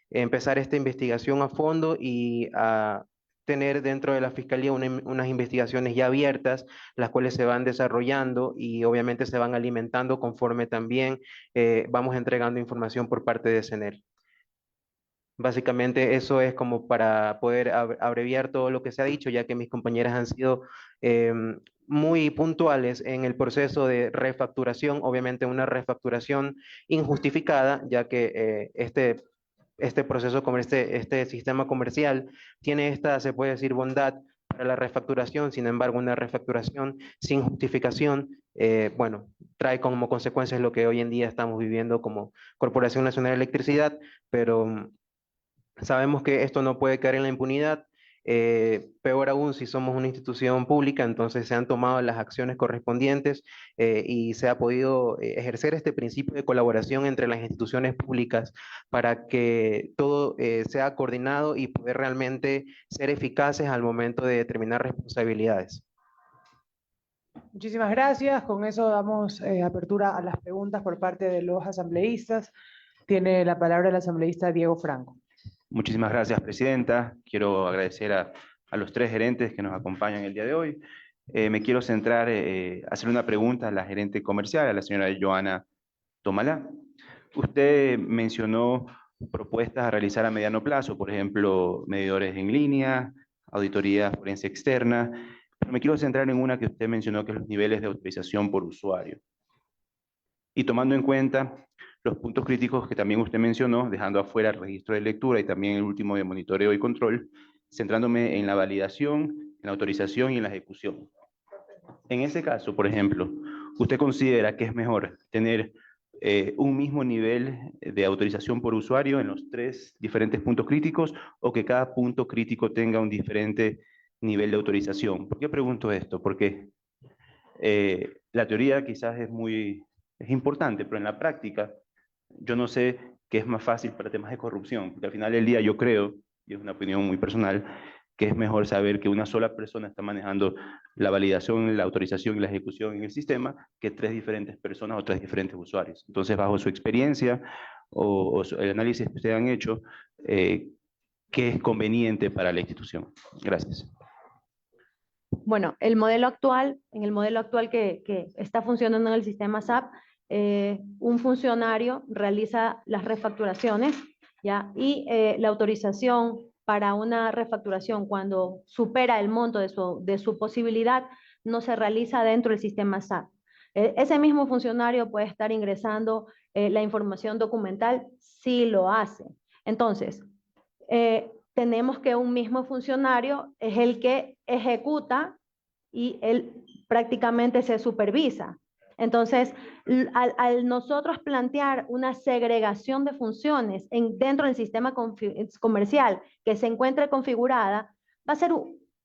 empezar esta investigación a fondo y a tener dentro de la Fiscalía unas investigaciones ya abiertas, las cuales se van desarrollando y obviamente se van alimentando conforme también vamos entregando información por parte de CENEL. Básicamente eso es como para poder abreviar todo lo que se ha dicho, ya que mis compañeras han sido muy puntuales en el proceso de refacturación, obviamente una refacturación injustificada, ya que este proceso, como este sistema comercial, tiene esta, se puede decir, bondad para la refacturación. Sin embargo, una refacturación sin justificación, bueno, trae como consecuencias lo que hoy en día estamos viviendo como Corporación Nacional de Electricidad, pero sabemos que esto no puede caer en la impunidad. Peor aún si somos una institución pública, entonces se han tomado las acciones correspondientes y se ha podido ejercer este principio de colaboración entre las instituciones públicas para que todo sea coordinado y poder realmente ser eficaces al momento de determinar responsabilidades. Muchísimas gracias. Con eso damos apertura a las preguntas por parte de los asambleístas. Tiene la palabra el asambleísta Diego Franco. Muchísimas gracias, presidenta. Quiero agradecer a los tres gerentes que nos acompañan el día de hoy. Me quiero centrar, hacer una pregunta a la gerente comercial, a la señora Joana tómala. Usted mencionó propuestas a realizar a mediano plazo, por ejemplo, medidores en línea, auditoría forense externa, pero me quiero centrar en una que usted mencionó, que es los niveles de autorización por usuario. Y tomando en cuenta los puntos críticos que también usted mencionó, dejando afuera el registro de lectura y también el último de monitoreo y control, centrándome en la validación, en la autorización y en la ejecución. En ese caso, por ejemplo, ¿usted considera que es mejor tener un mismo nivel de autorización por usuario en los 3 diferentes puntos críticos o que cada punto crítico tenga un diferente nivel de autorización? ¿Por qué pregunto esto? Porque la teoría quizás es importante, pero en la práctica yo no sé qué es más fácil para temas de corrupción, porque al final del día yo creo, y es una opinión muy personal, que es mejor saber que una sola persona está manejando la validación, la autorización y la ejecución en el sistema que 3 diferentes personas o 3 diferentes usuarios. Entonces, bajo su experiencia o el análisis que ustedes han hecho, ¿qué es conveniente para la institución? Gracias. Bueno, en el modelo actual que está funcionando en el sistema SAP, un funcionario realiza las refacturaciones, ¿ya? Y la autorización para una refacturación cuando supera el monto de su posibilidad no se realiza dentro del sistema SAP. Ese mismo funcionario puede estar ingresando la información documental si lo hace. Entonces, tenemos que un mismo funcionario es el que ejecuta y él prácticamente se supervisa. Entonces, al nosotros plantear una segregación de funciones dentro del sistema comercial que se encuentre configurada, va a ser,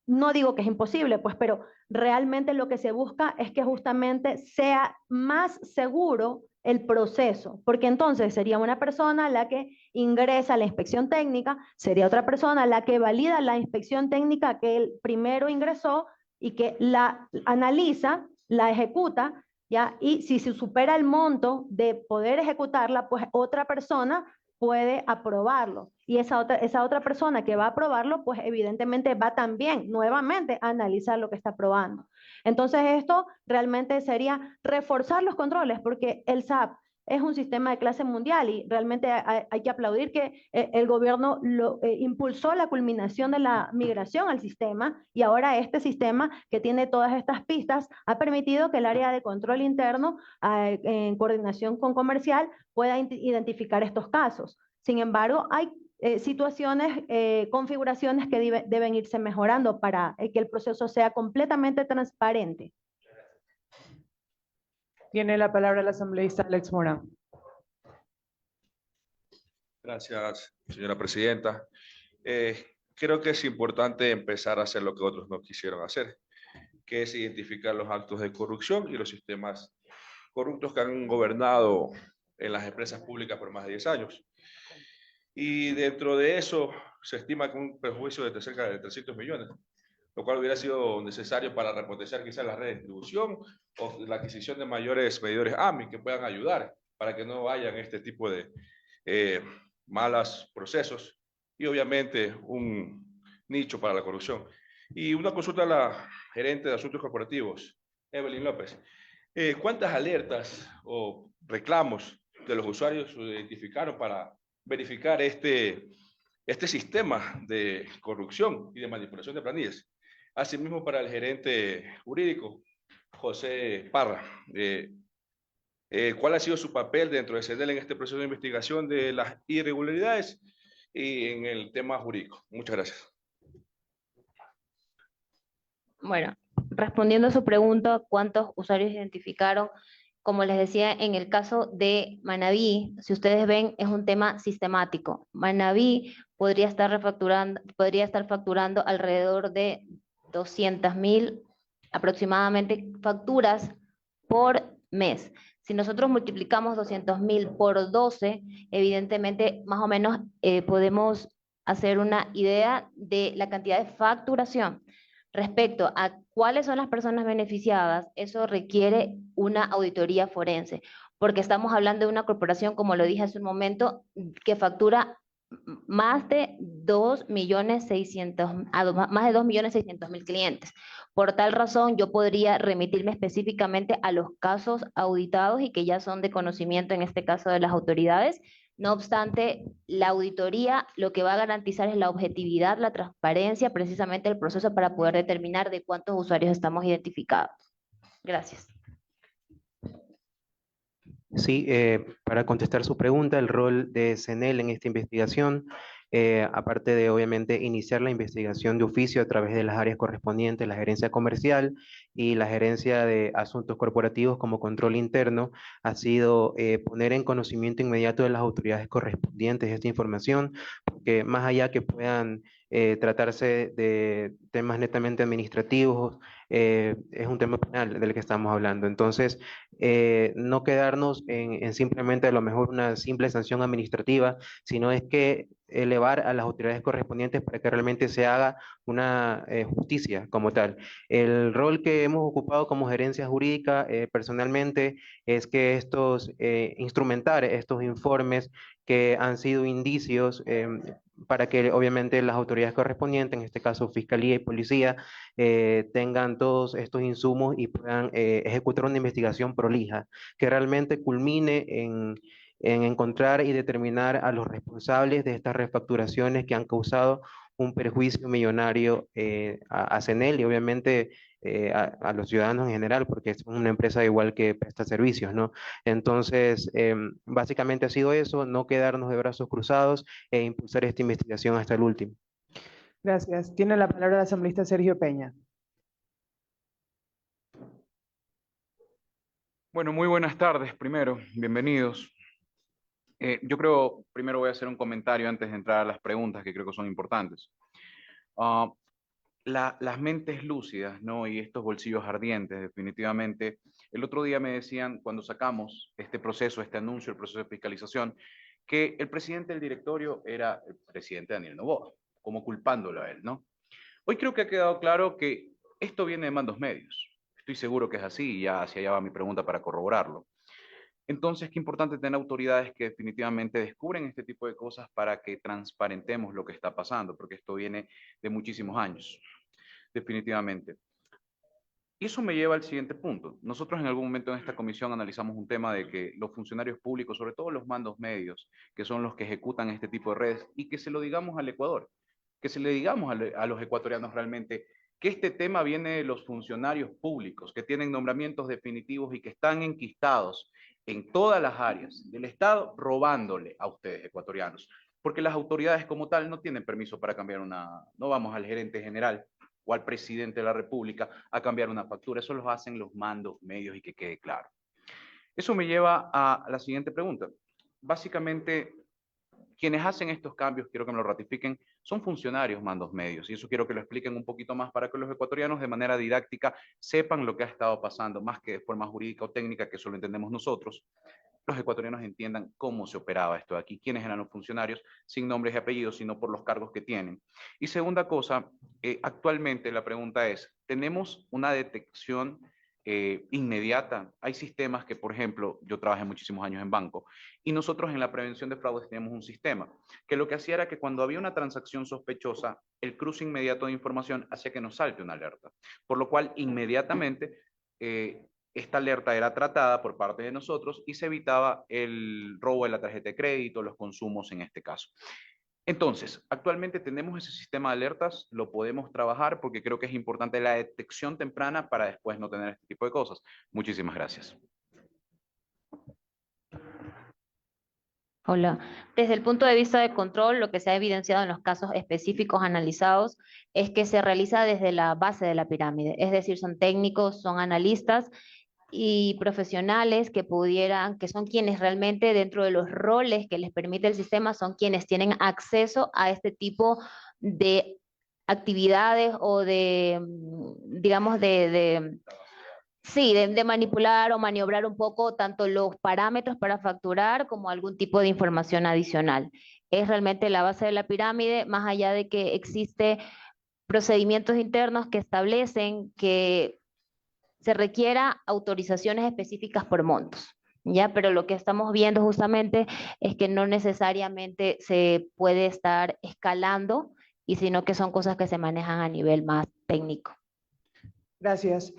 no digo que es imposible, pues, pero realmente lo que se busca es que justamente sea más seguro el proceso, porque entonces sería una persona la que ingresa a la inspección técnica, sería otra persona la que valida la inspección técnica que él primero ingresó y que la analiza, la ejecuta, ¿ya? Y si se supera el monto de poder ejecutarla, pues otra persona puede aprobarlo. Y esa otra persona que va a aprobarlo, pues evidentemente va también nuevamente a analizar lo que está aprobando. Entonces esto realmente sería reforzar los controles, porque el SAP es un sistema de clase mundial y realmente hay que aplaudir que el gobierno impulsó la culminación de la migración al sistema y ahora este sistema que tiene todas estas pistas ha permitido que el área de control interno en coordinación con comercial pueda identificar estos casos. Sin embargo, hay situaciones, configuraciones que deben irse mejorando para que el proceso sea completamente transparente. Tiene la palabra el asambleísta Alex Morán. Gracias, señora presidenta. Creo que es importante empezar a hacer lo que otros no quisieron hacer, que es identificar los actos de corrupción y los sistemas corruptos que han gobernado en las empresas públicas por más de 10 años. Y dentro de eso se estima que un perjuicio de cerca de 300 millones, lo cual hubiera sido necesario para repotenciar quizás la red de distribución o la adquisición de mayores medidores AMI que puedan ayudar para que no vayan este tipo de malos procesos y obviamente un nicho para la corrupción. Y una consulta a la gerente de asuntos corporativos, Evelyn López. ¿Cuántas alertas o reclamos de los usuarios se identificaron para verificar este sistema de corrupción y de manipulación de planillas? Asimismo, para el gerente jurídico, José Parra, ¿cuál ha sido su papel dentro de CENEL en este proceso de investigación de las irregularidades y en el tema jurídico? Muchas gracias. Bueno, respondiendo a su pregunta, ¿cuántos usuarios identificaron? Como les decía, en el caso de Manaví, si ustedes ven, es un tema sistemático. Manaví podría estar facturando alrededor de 200.000 aproximadamente facturas por mes. Si nosotros multiplicamos 200.000 por 12, evidentemente más o menos podemos hacer una idea de la cantidad de facturación. Respecto a cuáles son las personas beneficiadas, eso requiere una auditoría forense, porque estamos hablando de una corporación, como lo dije hace un momento, que factura más de 2.600.000 clientes. Por tal razón, yo podría remitirme específicamente a los casos auditados y que ya son de conocimiento, en este caso de las autoridades. No obstante, la auditoría lo que va a garantizar es la objetividad, la transparencia, precisamente el proceso para poder determinar de cuántos usuarios estamos identificados. Gracias. Sí, para contestar su pregunta, el rol de CENEL en esta investigación, aparte de obviamente iniciar la investigación de oficio a través de las áreas correspondientes, la gerencia comercial y la gerencia de asuntos corporativos como control interno, ha sido poner en conocimiento inmediato de las autoridades correspondientes esta información, porque más allá que puedan tratarse de temas netamente administrativos, es un tema penal del que estamos hablando. Entonces, no quedarnos en simplemente a lo mejor una simple sanción administrativa, sino es que elevar a las autoridades correspondientes para que realmente se haga una justicia como tal. El rol que hemos ocupado como gerencia jurídica personalmente es que instrumentar estos informes que han sido indicios para que obviamente las autoridades correspondientes, en este caso Fiscalía y Policía, tengan todos estos insumos y puedan ejecutar una investigación prolija que realmente culmine en encontrar y determinar a los responsables de estas refacturaciones que han causado un perjuicio millonario a CENEL y obviamente a los ciudadanos en general, porque es una empresa igual que presta servicios, ¿no? Entonces, básicamente ha sido eso, no quedarnos de brazos cruzados e impulsar esta investigación hasta el último. Gracias. Tiene la palabra el asambleísta Sergio Peña. Bueno, muy buenas tardes primero, bienvenidos. Yo creo, primero voy a hacer un comentario antes de entrar a las preguntas que creo que son importantes. Las mentes lúcidas, ¿no? Y estos bolsillos ardientes, definitivamente. El otro día me decían, cuando sacamos este proceso, este anuncio, el proceso de fiscalización, que el presidente del directorio era el presidente Daniel Noboa, como culpándolo a él, ¿no? Hoy creo que ha quedado claro que esto viene de mandos medios. Estoy seguro que es así y ya hacia allá va mi pregunta para corroborarlo. Entonces, qué importante tener autoridades que definitivamente descubren este tipo de cosas para que transparentemos lo que está pasando, porque esto viene de muchísimos años, definitivamente. Y eso me lleva al siguiente punto. Nosotros en algún momento en esta comisión analizamos un tema de que los funcionarios públicos, sobre todo los mandos medios, que son los que ejecutan este tipo de redes, y que se lo digamos al Ecuador, que se le digamos a los ecuatorianos realmente que este tema viene de los funcionarios públicos, que tienen nombramientos definitivos y que están enquistados en todas las áreas del Estado, robándole a ustedes, ecuatorianos. Porque las autoridades como tal no tienen permiso para cambiar no vamos al gerente general o al presidente de la República a cambiar una factura, eso lo hacen los mandos medios y que quede claro. Eso me lleva a la siguiente pregunta. Básicamente, quienes hacen estos cambios, quiero que me lo ratifiquen, son funcionarios mandos medios, y eso quiero que lo expliquen un poquito más para que los ecuatorianos de manera didáctica sepan lo que ha estado pasando, más que de forma jurídica o técnica, que eso lo entendemos nosotros, los ecuatorianos entiendan cómo se operaba esto de aquí, quiénes eran los funcionarios, sin nombres y apellidos, sino por los cargos que tienen. Y segunda cosa, actualmente la pregunta es, ¿tenemos una detección inmediata? Hay sistemas que, por ejemplo, yo trabajé muchísimos años en banco y nosotros en la prevención de fraudes teníamos un sistema que lo que hacía era que cuando había una transacción sospechosa, el cruce inmediato de información hacía que nos salte una alerta, por lo cual inmediatamente esta alerta era tratada por parte de nosotros y se evitaba el robo de la tarjeta de crédito, los consumos en este caso. Entonces, actualmente tenemos ese sistema de alertas, lo podemos trabajar porque creo que es importante la detección temprana para después no tener este tipo de cosas. Muchísimas gracias. Hola. Desde el punto de vista de control, lo que se ha evidenciado en los casos específicos analizados es que se realiza desde la base de la pirámide, es decir, son técnicos, son analistas y profesionales que son quienes realmente dentro de los roles que les permite el sistema son quienes tienen acceso a este tipo de actividades o de, digamos, sí, de manipular o maniobrar un poco tanto los parámetros para facturar como algún tipo de información adicional. Es realmente la base de la pirámide, más allá de que existe procedimientos internos que establecen que se requiera autorizaciones específicas por montos. ya, pero lo que estamos viendo justamente es que no necesariamente se puede estar escalando, y sino que son cosas que se manejan a nivel más técnico. Gracias.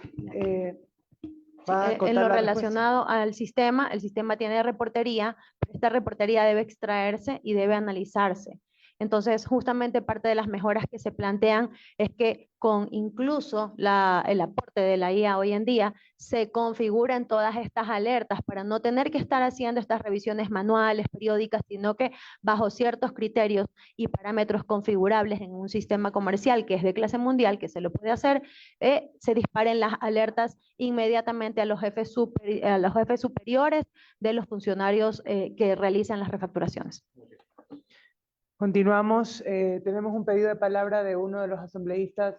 ¿Va a En acotar lo la respuesta? relacionado al sistema, el sistema tiene reportería, pero esta reportería debe extraerse y debe analizarse. Entonces, justamente parte de las mejoras que se plantean es que con incluso el aporte de la IA hoy en día, se configuran todas estas alertas para no tener que estar haciendo estas revisiones manuales, periódicas, sino que bajo ciertos criterios y parámetros configurables en un sistema comercial que es de clase mundial, que se lo puede hacer, se disparen las alertas inmediatamente a los jefes superiores de los funcionarios que realizan las refacturaciones. Continuamos. Tenemos un pedido de palabra de uno de los asambleístas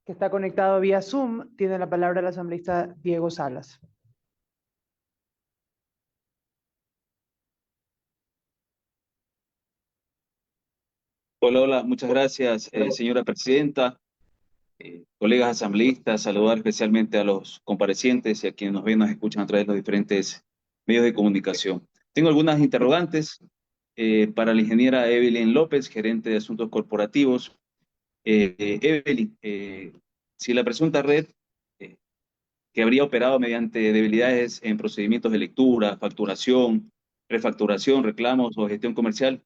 que está conectado vía Zoom. Tiene la palabra el asambleísta Diego Salas. Hola, muchas gracias, señora presidenta. Colegas asambleístas, saludar especialmente a los comparecientes y a quienes nos ven y nos escuchan a través de los diferentes medios de comunicación. Tengo algunas interrogantes para la ingeniera Evelyn López, gerente de Asuntos Corporativos. Evelyn, si la presunta red que habría operado mediante debilidades en procedimientos de lectura, facturación, refacturación, reclamos o gestión comercial,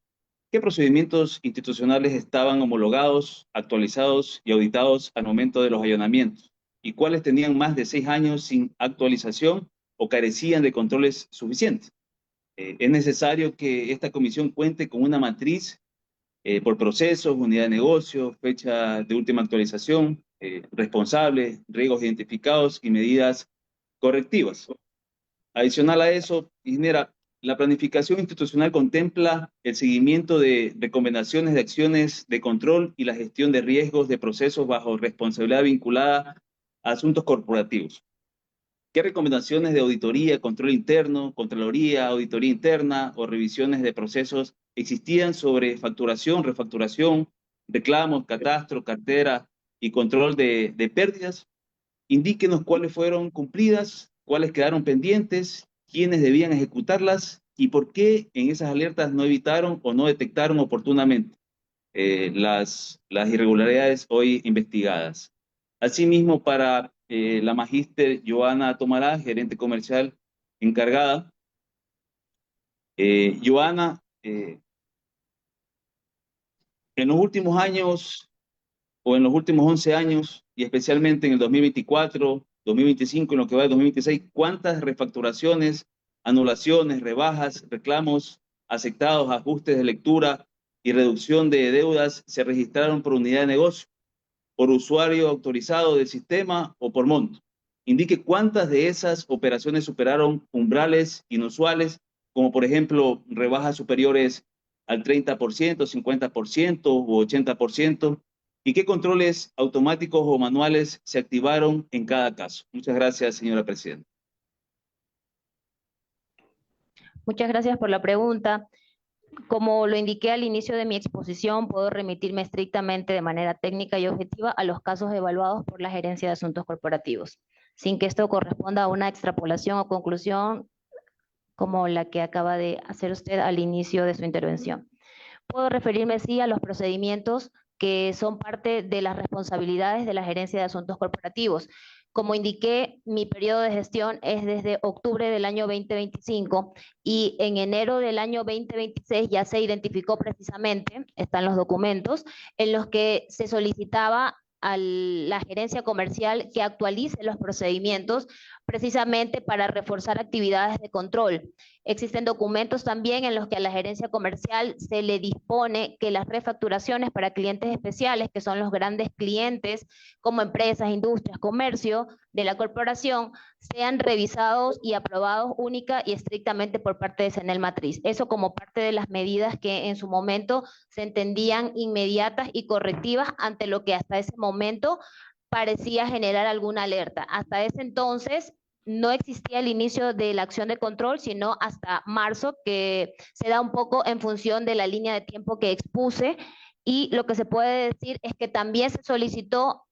¿qué procedimientos institucionales estaban homologados, actualizados y auditados al momento de los allanamientos? ¿Y cuáles tenían más de 6 años sin actualización o carecían de controles suficientes? Es necesario que esta comisión cuente con una matriz por procesos, unidad de negocio, fecha de última actualización, responsables, riesgos identificados y medidas correctivas. Adicional a eso, ingeniera, la planificación institucional contempla el seguimiento de recomendaciones de acciones de control y la gestión de riesgos de procesos bajo responsabilidad vinculada a asuntos corporativos. ¿Qué recomendaciones de auditoría, control interno, contraloría, auditoría interna o revisiones de procesos existían sobre facturación, refacturación, reclamos, catastro, cartera y control de pérdidas? Indíquenos cuáles fueron cumplidas, cuáles quedaron pendientes, quiénes debían ejecutarlas y por qué en esas alertas no evitaron o no detectaron oportunamente las irregularidades hoy investigadas. Asimismo, para la magíster Joana Tomará, gerente comercial encargada. Joana, en los últimos años o en los últimos 11 años, y especialmente en el 2024, 2025, en lo que va de 2026, ¿cuántas refacturaciones, anulaciones, rebajas, reclamos aceptados, ajustes de lectura y reducción de deudas se registraron por unidad de negocio, por usuario autorizado del sistema o por monto? Indique cuántas de esas operaciones superaron umbrales inusuales, como por ejemplo rebajas superiores al 30%, 50% u 80%, y qué controles automáticos o manuales se activaron en cada caso. Muchas gracias, señora presidenta. Muchas gracias por la pregunta. Como lo indiqué al inicio de mi exposición, puedo remitirme estrictamente de manera técnica y objetiva a los casos evaluados por la Gerencia de Asuntos Corporativos, sin que esto corresponda a una extrapolación o conclusión como la que acaba de hacer usted al inicio de su intervención. Puedo referirme, sí, a los procedimientos que son parte de las responsabilidades de la Gerencia de Asuntos Corporativos. Como indiqué, mi periodo de gestión es desde octubre del año 2025 y en enero del año 2026 ya se identificó precisamente, están los documentos, en los que se solicitaba a la gerencia comercial que actualice los procedimientos precisamente para reforzar actividades de control. Existen documentos también en los que a la gerencia comercial se le dispone que las refacturaciones para clientes especiales, que son los grandes clientes como empresas, industrias, comercio de la corporación, sean revisados y aprobados única y estrictamente por parte de CENEL Matriz. Eso como parte de las medidas que en su momento se entendían inmediatas y correctivas ante lo que hasta ese momento parecía generar alguna alerta. Hasta ese entonces no existía el inicio de la acción de control, sino hasta marzo, que se da un poco en función de la línea de tiempo que expuse, y lo que se puede decir es que también se solicitó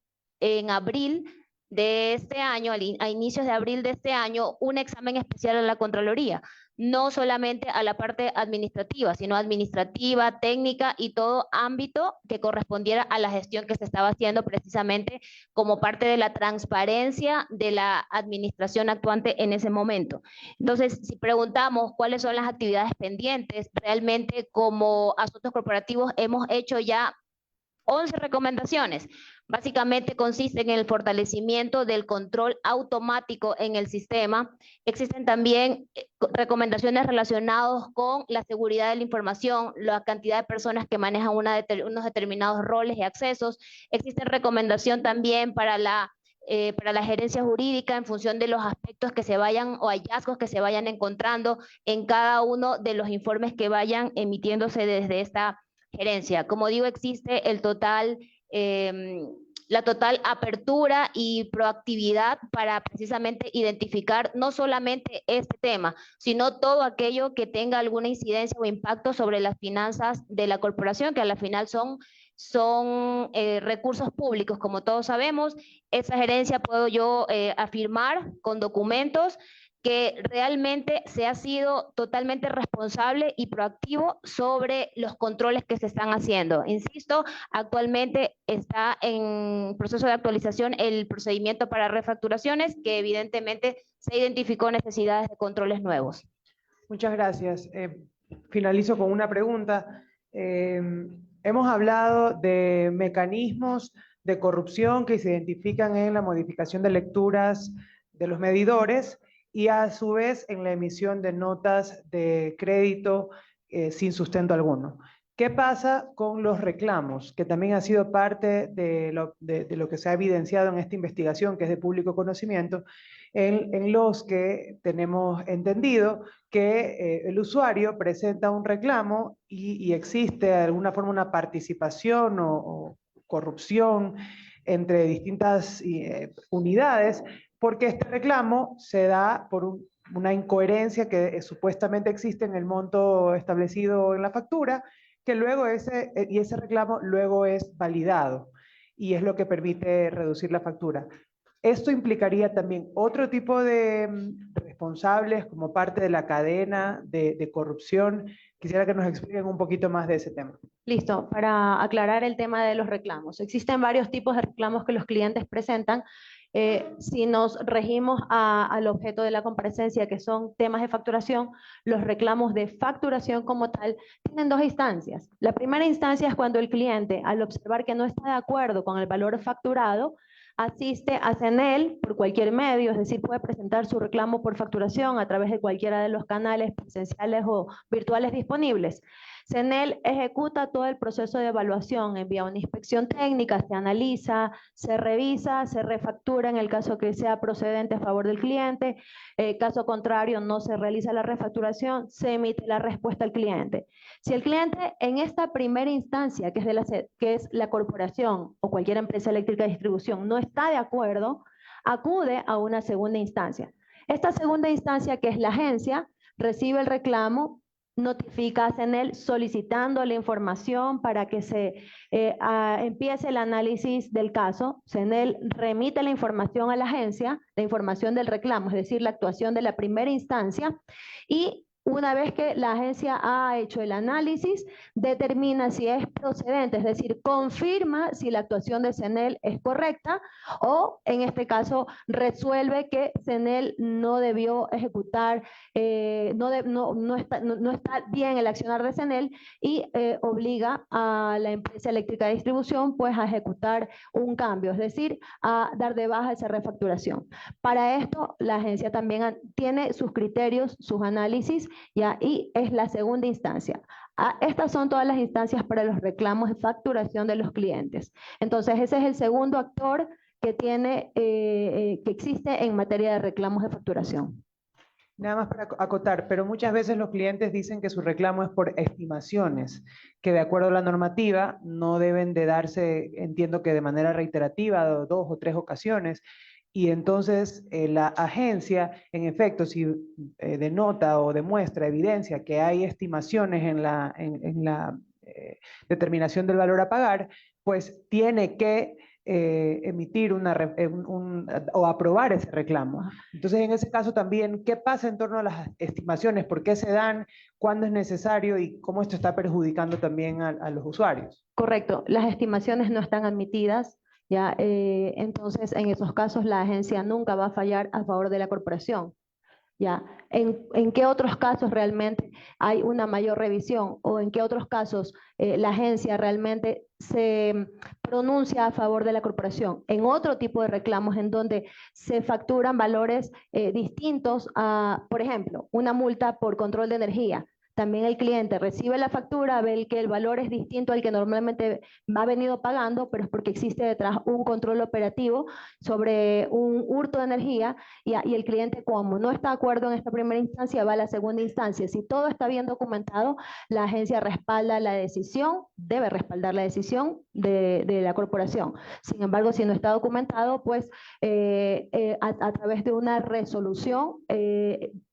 en abril de este año, a inicios de abril de este año, un examen especial a la Contraloría, no solamente a la parte administrativa, sino administrativa, técnica y todo ámbito que correspondiera a la gestión que se estaba haciendo precisamente como parte de la transparencia de la administración actuante en ese momento. Entonces, si preguntamos cuáles son las actividades pendientes, realmente como asuntos corporativos hemos hecho ya 11 recomendaciones. Básicamente consiste en el fortalecimiento del control automático en el sistema. Existen también recomendaciones relacionadas con la seguridad de la información, la cantidad de personas que manejan unos determinados roles y accesos. Existe recomendación también para la gerencia jurídica en función de los aspectos que se vayan o hallazgos que se vayan encontrando en cada uno de los informes que vayan emitiéndose desde esta gerencia. Como digo, existe la total apertura y proactividad para precisamente identificar no solamente este tema, sino todo aquello que tenga alguna incidencia o impacto sobre las finanzas de la corporación, que a la final son recursos públicos, como todos sabemos. Esa gerencia puedo yo afirmar con documentos que realmente se ha sido totalmente responsable y proactivo sobre los controles que se están haciendo. Insisto, actualmente está en proceso de actualización el procedimiento para refacturaciones, que evidentemente se identificó necesidades de controles nuevos. Muchas gracias. Finalizo con una pregunta. Hemos hablado de mecanismos de corrupción que se identifican en la modificación de lecturas de los medidores y a su vez en la emisión de notas de crédito sin sustento alguno. ¿Qué pasa con los reclamos? Que también ha sido parte de lo que se ha evidenciado en esta investigación, que es de público conocimiento, en los que tenemos entendido que el usuario presenta un reclamo y existe de alguna forma una participación o corrupción entre distintas unidades, porque este reclamo se da por una incoherencia que supuestamente existe en el monto establecido en la factura, que luego ese reclamo luego es validado y es lo que permite reducir la factura. Esto implicaría también otro tipo de responsables como parte de la cadena de corrupción. Quisiera que nos expliquen un poquito más de ese tema. Listo, para aclarar el tema de los reclamos. Existen varios tipos de reclamos que los clientes presentan. Si nos regimos al objeto de la comparecencia, que son temas de facturación, los reclamos de facturación como tal tienen dos instancias. La primera instancia es cuando el cliente, al observar que no está de acuerdo con el valor facturado, asiste a CENEL por cualquier medio, es decir, puede presentar su reclamo por facturación a través de cualquiera de los canales presenciales o virtuales disponibles. CENEL ejecuta todo el proceso de evaluación, envía una inspección técnica, se analiza, se revisa, se refactura en el caso que sea procedente a favor del cliente. Caso contrario, no se realiza la refacturación, se emite la respuesta al cliente. Si el cliente en esta primera instancia, que es la corporación o cualquier empresa eléctrica de distribución, no está de acuerdo, acude a una segunda instancia. Esta segunda instancia, que es la agencia, recibe el reclamo, notifica a CENEL solicitando la información para que se empiece el análisis del caso. CENEL remite la información a la agencia, la información del reclamo, es decir, la actuación de la primera instancia, y una vez que la agencia ha hecho el análisis, determina si es procedente, es decir, confirma si la actuación de CENEL es correcta o, en este caso, resuelve que CENEL no debió ejecutar, no está bien el accionar de CENEL y obliga a la empresa eléctrica de distribución pues, a ejecutar un cambio, es decir, a dar de baja esa refacturación. Para esto, la agencia también tiene sus criterios, sus análisis, ¿ya? Y es la segunda instancia. Estas son todas las instancias para los reclamos de facturación de los clientes. Entonces, ese es el segundo actor que existe en materia de reclamos de facturación. Nada más para acotar, pero muchas veces los clientes dicen que su reclamo es por estimaciones, que de acuerdo a la normativa no deben de darse, entiendo que de manera reiterativa, 2 o 3 ocasiones, y entonces la agencia, en efecto, si denota o demuestra, evidencia que hay estimaciones en la determinación del valor a pagar, pues tiene que emitir o aprobar ese reclamo. Entonces, en ese caso también, ¿qué pasa en torno a las estimaciones? ¿Por qué se dan? ¿Cuándo es necesario? ¿Y cómo esto está perjudicando también a los usuarios? Correcto, las estimaciones no están admitidas, ¿ya? Entonces, en esos casos, la agencia nunca va a fallar a favor de la corporación. ¿Ya? ¿En qué otros casos realmente hay una mayor revisión o en qué otros casos la agencia realmente se pronuncia a favor de la corporación? En otro tipo de reclamos en donde se facturan valores distintos a, por ejemplo, una multa por control de energía. También el cliente recibe la factura, ve que el valor es distinto al que normalmente ha venido pagando, pero es porque existe detrás un control operativo sobre un hurto de energía y el cliente, como no está de acuerdo en esta primera instancia, va a la segunda instancia. Si todo está bien documentado, la agencia respalda la decisión, debe respaldar la decisión de la corporación. Sin embargo, si no está documentado, pues a través de una resolución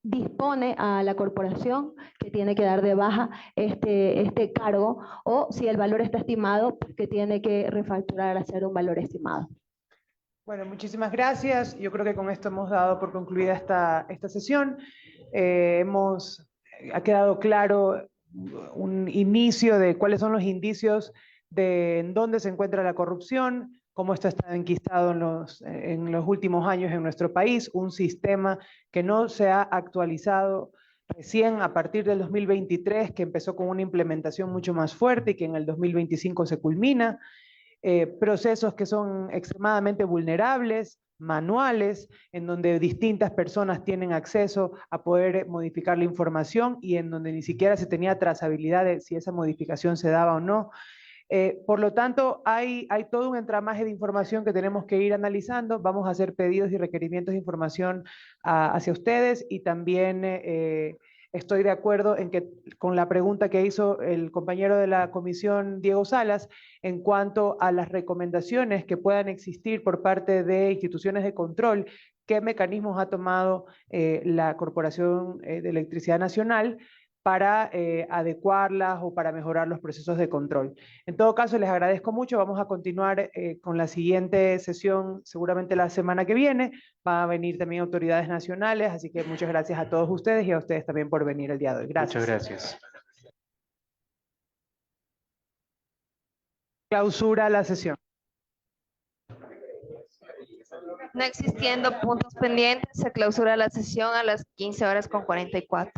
dispone a la corporación que tiene que dar de baja este cargo, o si el valor está estimado, pues que tiene que refacturar a hacer un valor estimado. Bueno, muchísimas gracias. Yo creo que con esto hemos dado por concluida esta sesión. Ha quedado claro un inicio de cuáles son los indicios de en dónde se encuentra la corrupción, cómo esto está enquistado en los últimos años en nuestro país, un sistema que no se ha actualizado recién a partir del 2023, que empezó con una implementación mucho más fuerte y que en el 2025 se culmina. Procesos que son extremadamente vulnerables, manuales, en donde distintas personas tienen acceso a poder modificar la información y en donde ni siquiera se tenía trazabilidad de si esa modificación se daba o no. Por lo tanto, hay todo un entramaje de información que tenemos que ir analizando. Vamos a hacer pedidos y requerimientos de información hacia ustedes y también estoy de acuerdo con la pregunta que hizo el compañero de la comisión, Diego Salas, en cuanto a las recomendaciones que puedan existir por parte de instituciones de control. ¿Qué mecanismos ha tomado la Corporación de Electricidad Nacional para adecuarlas o para mejorar los procesos de control? En todo caso, les agradezco mucho. Vamos a continuar con la siguiente sesión, seguramente la semana que viene. Van a venir también autoridades nacionales, así que muchas gracias a todos ustedes y a ustedes también por venir el día de hoy. Gracias. Muchas gracias. Clausura la sesión. No existiendo puntos pendientes, se clausura la sesión a las 15:44.